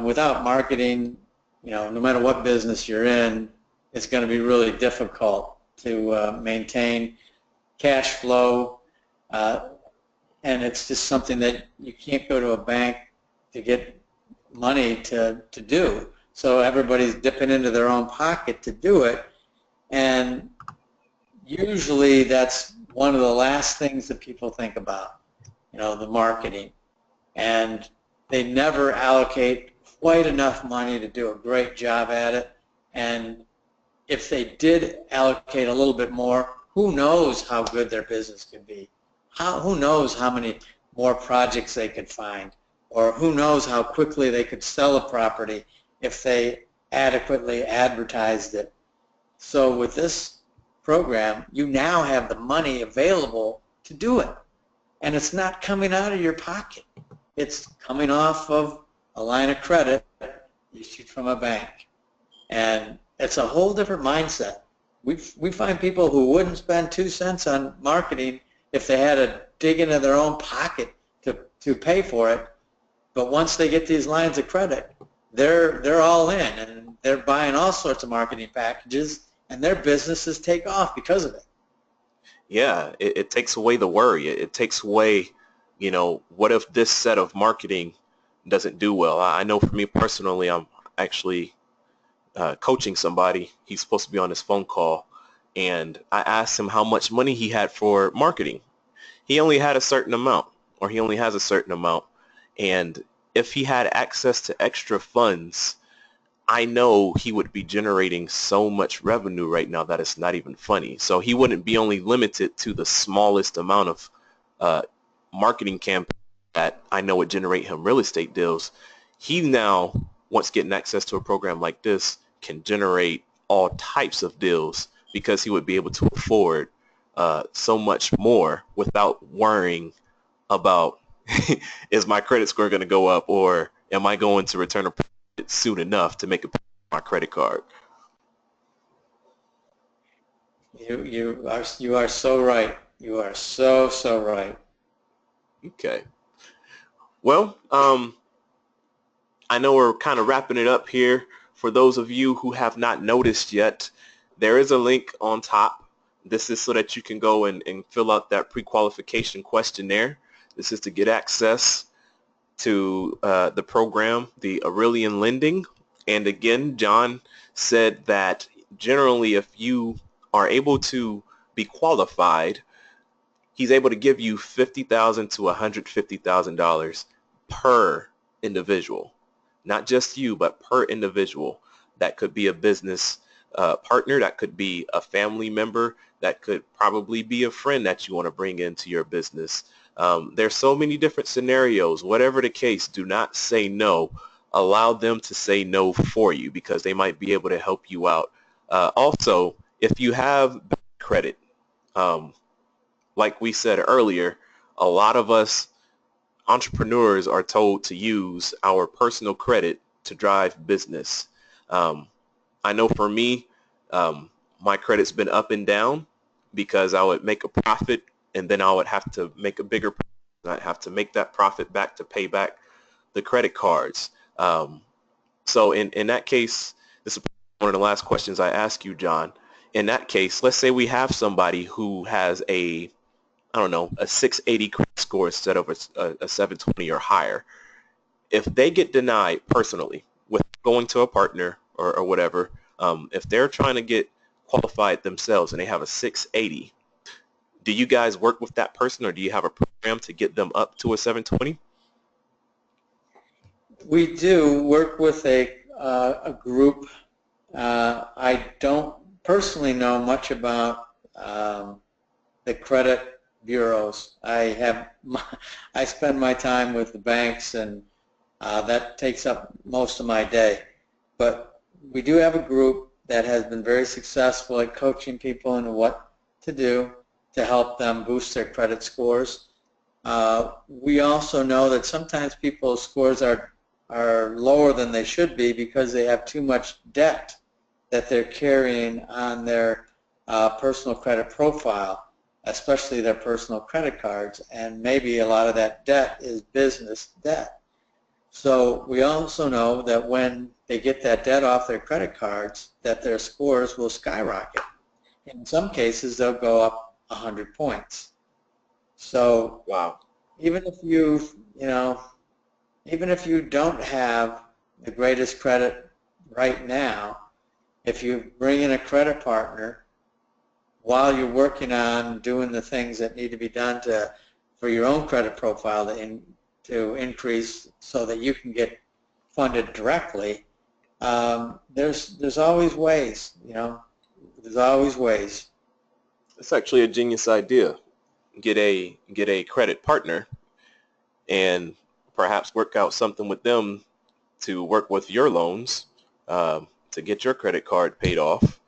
Without marketing, no matter what business you're in, it's going to be really difficult to maintain cash flow, and it's just something that you can't go to a bank to get money to do. So everybody's dipping into their own pocket to do it, and usually that's one of the last things that people think about, the marketing. And they never allocate quite enough money to do a great job at it. And if they did allocate a little bit more, who knows how good their business could be? Who knows how many more projects they could find? Or who knows how quickly they could sell a property if they adequately advertised it. So with this program, you now have the money available to do it. And it's not coming out of your pocket. It's coming off of a line of credit issued from a bank. And it's a whole different mindset. We find people who wouldn't spend 2 cents on marketing if they had to dig into their own pocket to pay for it. But once they get these lines of credit, they're all in, and they're buying all sorts of marketing packages, and their businesses take off because of it. Yeah, it takes away the worry. It takes away, what if this set of marketing doesn't do well? I know for me personally, I'm actually coaching somebody. He's supposed to be on this phone call, and I asked him how much money he had for marketing. He only had a certain amount, or he only has a certain amount. And if he had access to extra funds, I know he would be generating so much revenue right now that it's not even funny. So he wouldn't be only limited to the smallest amount of marketing campaign that I know would generate him real estate deals. He now, once getting access to a program like this, can generate all types of deals, because he would be able to afford so much more without worrying about is my credit score going to go up, or am I going to return a profit soon enough to make a payment on my credit card? You are so right. You are so right. Okay. Well, I know we're kind of wrapping it up here. For those of you who have not noticed yet, there is a link on top. This is so that you can go and fill out that pre-qualification questionnaire. This is to get access to the program, the Aurelian lending. And again, John said that generally if you are able to be qualified, he's able to give you $50,000 to $150,000 per individual. Not just you, but per individual. That could be a business partner, that could be a family member, that could probably be a friend that you want to bring into your business. There's so many different scenarios. Whatever the case, do not say no. allow them to say no for you because they might be able to help you out. Also, if you have bad credit, um, like we said earlier, a lot of us entrepreneurs are told to use our personal credit to drive business. Um, I know for me, um, my credit's been up and down because I would make a profit and then I would have to make a bigger profit. I'd have to make that profit back to pay back the credit cards. So in that case, this is one of the last questions I ask you, John. In that case, let's say we have somebody who has I don't know, a 680 credit score instead of a 720 or higher. If they get denied personally with going to a partner or whatever, if they're trying to get qualified themselves and they have a 680, do you guys work with that person or do you have a program to get them up to a 720? We do work with a group. I don't personally know much about the credit bureaus. I spend my time with the banks, and that takes up most of my day. But we do have a group that has been very successful at coaching people into what to do to help them boost their credit scores. We also know that sometimes people's scores are lower than they should be because they have too much debt that they're carrying on their personal credit profile, especially their personal credit cards, and maybe a lot of that debt is business debt. So we also know that when they get that debt off their credit cards, that their scores will skyrocket. In some cases, they'll go up 100 points. So Wow. even if even if you don't have the greatest credit right now, if you bring in a credit partner while you're working on doing the things that need to be done for your own credit profile to increase so that you can get funded directly, there's always ways, there's always ways. It's actually a genius idea. Get a credit partner and perhaps work out something with them to work with your loans to get your credit card paid off,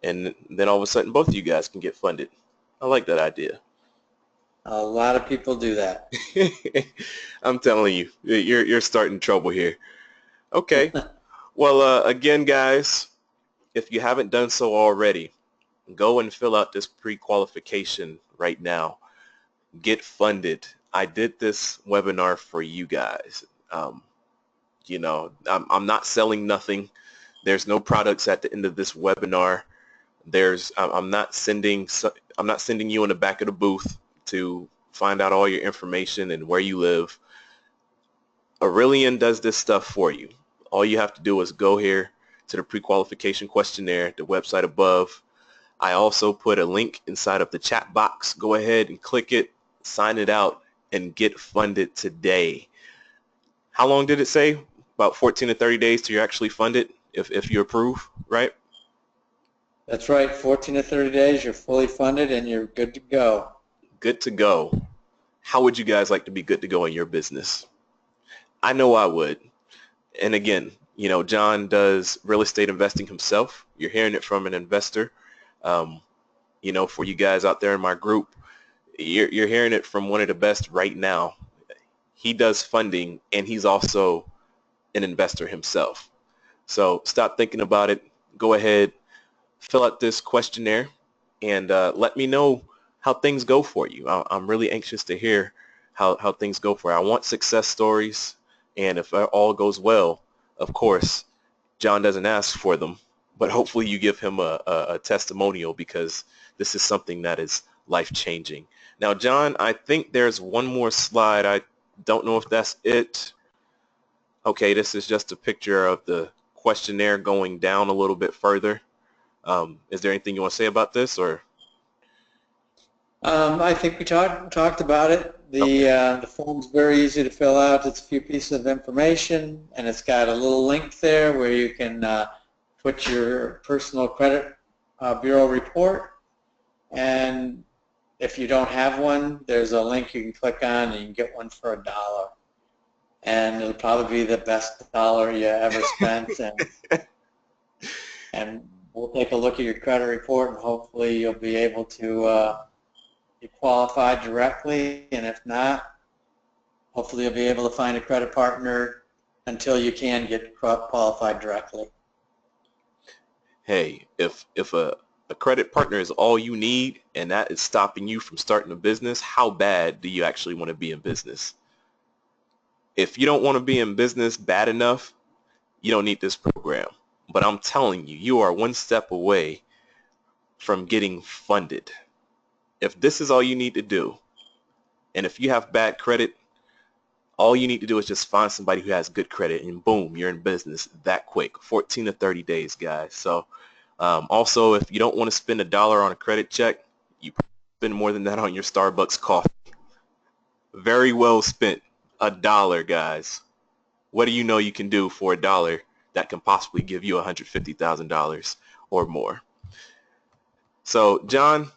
and then all of a sudden both of you guys can get funded. I like that idea. A lot of people do that. I'm telling you, you're starting trouble here. Okay. Well, again, guys, if you haven't done so already, go and fill out this pre-qualification right now. Get funded. I did this webinar for you guys. I'm not selling nothing. There's no products at the end of this webinar. I'm not sending you in the back of the booth to find out all your information and where you live. Aurelian does this stuff for you. All you have to do is go here to the pre-qualification questionnaire, the website above. I also put a link inside of the chat box. Go ahead and click it, sign it out, and get funded today. How long did it say? About 14 to 30 days till you're actually funded if you approve, right? That's right. 14 to 30 days, you're fully funded and you're good to go. Good to go. How would you guys like to be good to go in your business? I know I would. And again, John does real estate investing himself. You're hearing it from an investor. For you guys out there in my group, you're hearing it from one of the best right now. He does funding and he's also an investor himself. So stop thinking about it. Go ahead, fill out this questionnaire, and let me know how things go for you. I'm really anxious to hear how things go for you. I want success stories, and if all goes well, of course, John doesn't ask for them, but hopefully you give him a testimonial because this is something that is life-changing. Now, John, I think there's one more slide. I don't know if that's it. Okay, this is just a picture of the questionnaire going down a little bit further. Is there anything you want to say about this, or? I think we talked about it. Okay. The form's very easy to fill out. It's a few pieces of information, and it's got a little link there where you can put your personal credit bureau report. And if you don't have one, there's a link you can click on, and you can get one for $1. and it'll probably be the best dollar you ever spent. And we'll take a look at your credit report, and hopefully you'll be able to be qualified directly. And if not, hopefully you'll be able to find a credit partner until you can get qualified directly. Hey, if a credit partner is all you need and that is stopping you from starting a business, how bad do you actually want to be in business? If you don't want to be in business bad enough, you don't need this program. But I'm telling you, you are one step away from getting funded. If this is all you need to do, and if you have bad credit, all you need to do is just find somebody who has good credit, and boom, you're in business that quick. 14 to 30 days, guys. So also, if you don't want to spend $1 on a credit check, you spend more than that on your Starbucks coffee. Very well spent. $1, guys. What do you know you can do for $1 that can possibly give you $150,000 or more? So, John,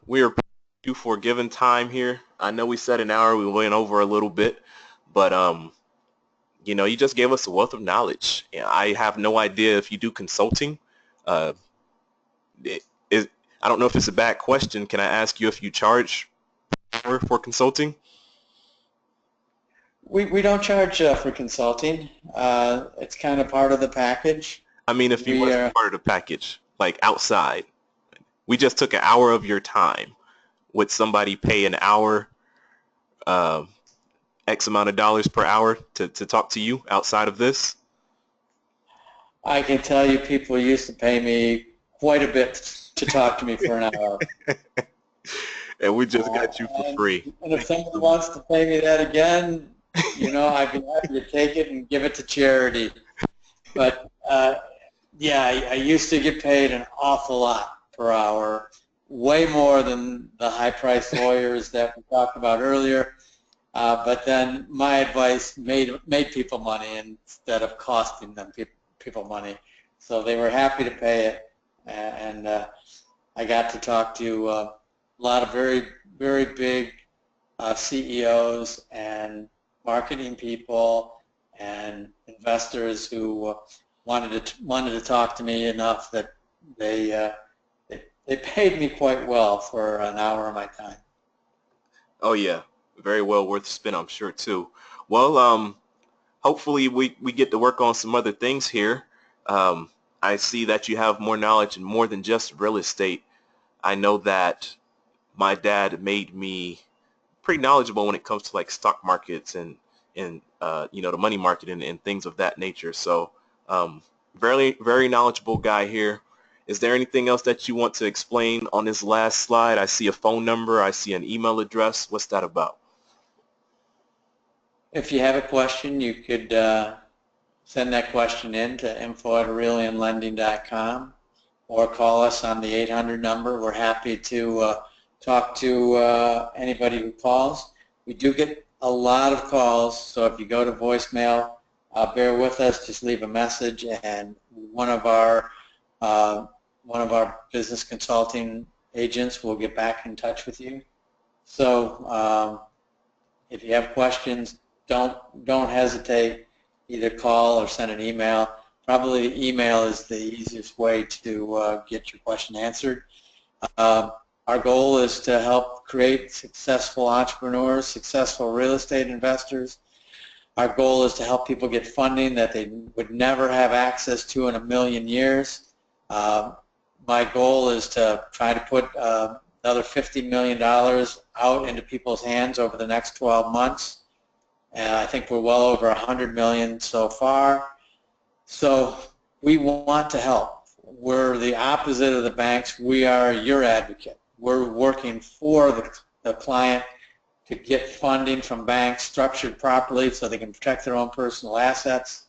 we are due for a given time here. I know we said an hour. We went over a little bit, but you know, you just gave us a wealth of knowledge. I have no idea if you do consulting. Uh, I don't know if it's a bad question. Can I ask you if you charge for consulting? We don't charge for consulting. It's kind of part of the package. I mean, if you We want to be are, part of the package, like outside, we just took an hour of your time. Would somebody pay an hour, uh, X amount of dollars per hour to talk to you outside of this? I can tell you people used to pay me quite a bit to talk to me for an hour. And we just got you for free. And if someone wants to pay me that again, you know, I'd be happy to take it and give it to charity. But yeah, I used to get paid an awful lot per hour, way more than the high-priced lawyers that we talked about earlier. But then my advice made people money instead of costing them people money. So they were happy to pay it, and I got to talk to a lot of very, very big CEOs and marketing people and investors who wanted to talk to me enough that they paid me quite well for an hour of my time. Oh yeah, very well worth the spin, I'm sure too. Well, hopefully we get to work on some other things here. I see that you have more knowledge in more than just real estate. I know that my dad made me pretty knowledgeable when it comes to like stock markets and you know, the money market and things of that nature. So very, very knowledgeable guy here. Is there anything else that you want to explain on this last slide? I see a phone number. I see an email address. What's that about? If you have a question, you could send that question in to info@aurelianlending.com or call us on the 800 number. We're happy to talk to anybody who calls. We do get a lot of calls, so if you go to voicemail, bear with us. Just leave a message, and one of our business consulting agents will get back in touch with you. So if you have questions, don't hesitate. Either call or send an email. Probably email is the easiest way to get your question answered. Our goal is to help create successful entrepreneurs, successful real estate investors. Our goal is to help people get funding that they would never have access to in a million years. My goal is to try to put another $50 million out into people's hands over the next 12 months. And I think we're well over $100 million so far. So we want to help. We're the opposite of the banks. We are your advocate. We're working for the client to get funding from banks structured properly so they can protect their own personal assets.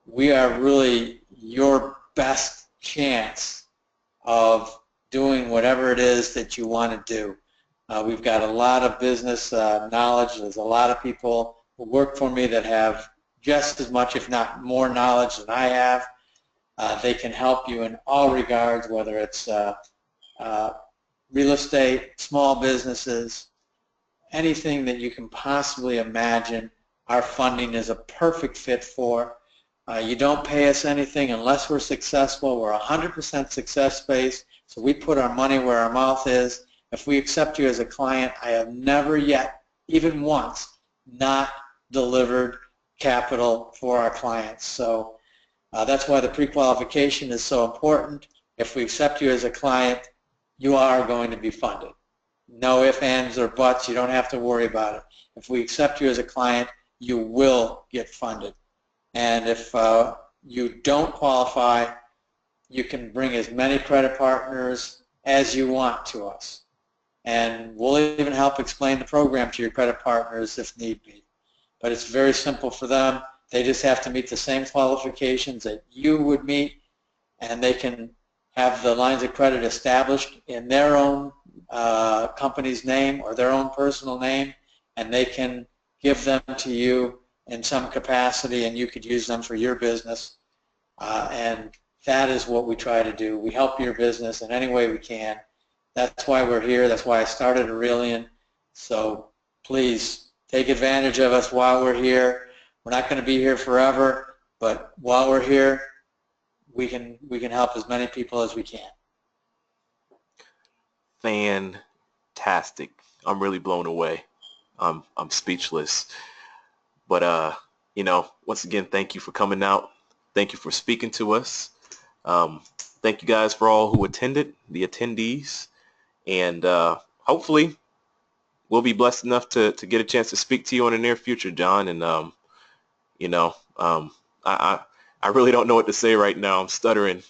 We are really your best chance of doing whatever it is that you want to do. We've got a lot of business knowledge. There's a lot of people who work for me that have just as much, if not more, knowledge than I have. They can help you in all regards, whether it's real estate, small businesses, anything that you can possibly imagine. our funding is a perfect fit for. You don't pay us anything unless we're successful. We're 100% success-based, so we put our money where our mouth is. If we accept you as a client, I have never yet, even once, not delivered capital for our clients. So that's why the pre-qualification is so important. If we accept you as a client, you are going to be funded. No ifs, ands, or buts. You don't have to worry about it. If we accept you as a client, you will get funded. And if you don't qualify, you can bring as many credit partners as you want to us. And we'll even help explain the program to your credit partners if need be. But it's very simple for them. They just have to meet the same qualifications that you would meet, and they can have the lines of credit established in their own company's name or their own personal name, and they can give them to you in some capacity, and you could use them for your business. And that is what we try to do. We help your business in any way we can. That's why we're here. That's why I started Aurelian. So please take advantage of us while we're here. We're not going to be here forever, but while we're here, we can help as many people as we can. Fantastic. I'm really blown away. I'm speechless. But you know, once again, thank you for coming out. Thank you for speaking to us. Thank you guys for all who attended, the attendees, and hopefully we'll be blessed enough to get a chance to speak to you in the near future, John. And you know, I really don't know what to say right now. I'm stuttering.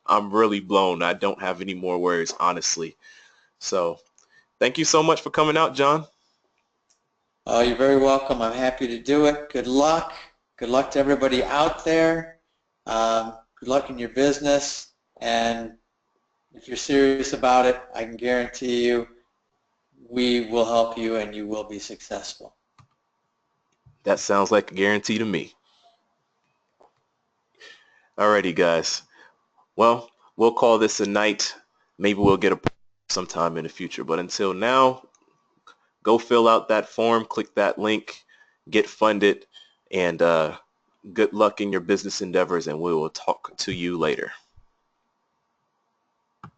I'm really blown. I don't have any more words, honestly. So thank you so much for coming out, John. Oh, you're very welcome. I'm happy to do it. Good luck. Good luck to everybody out there. Good luck in your business. And if you're serious about it, I can guarantee you we will help you and you will be successful. That sounds like a guarantee to me. Alrighty, guys. Well, we'll call this a night. Maybe we'll get a sometime in the future. But until now, go fill out that form, click that link, get funded, and good luck in your business endeavors, and we will talk to you later.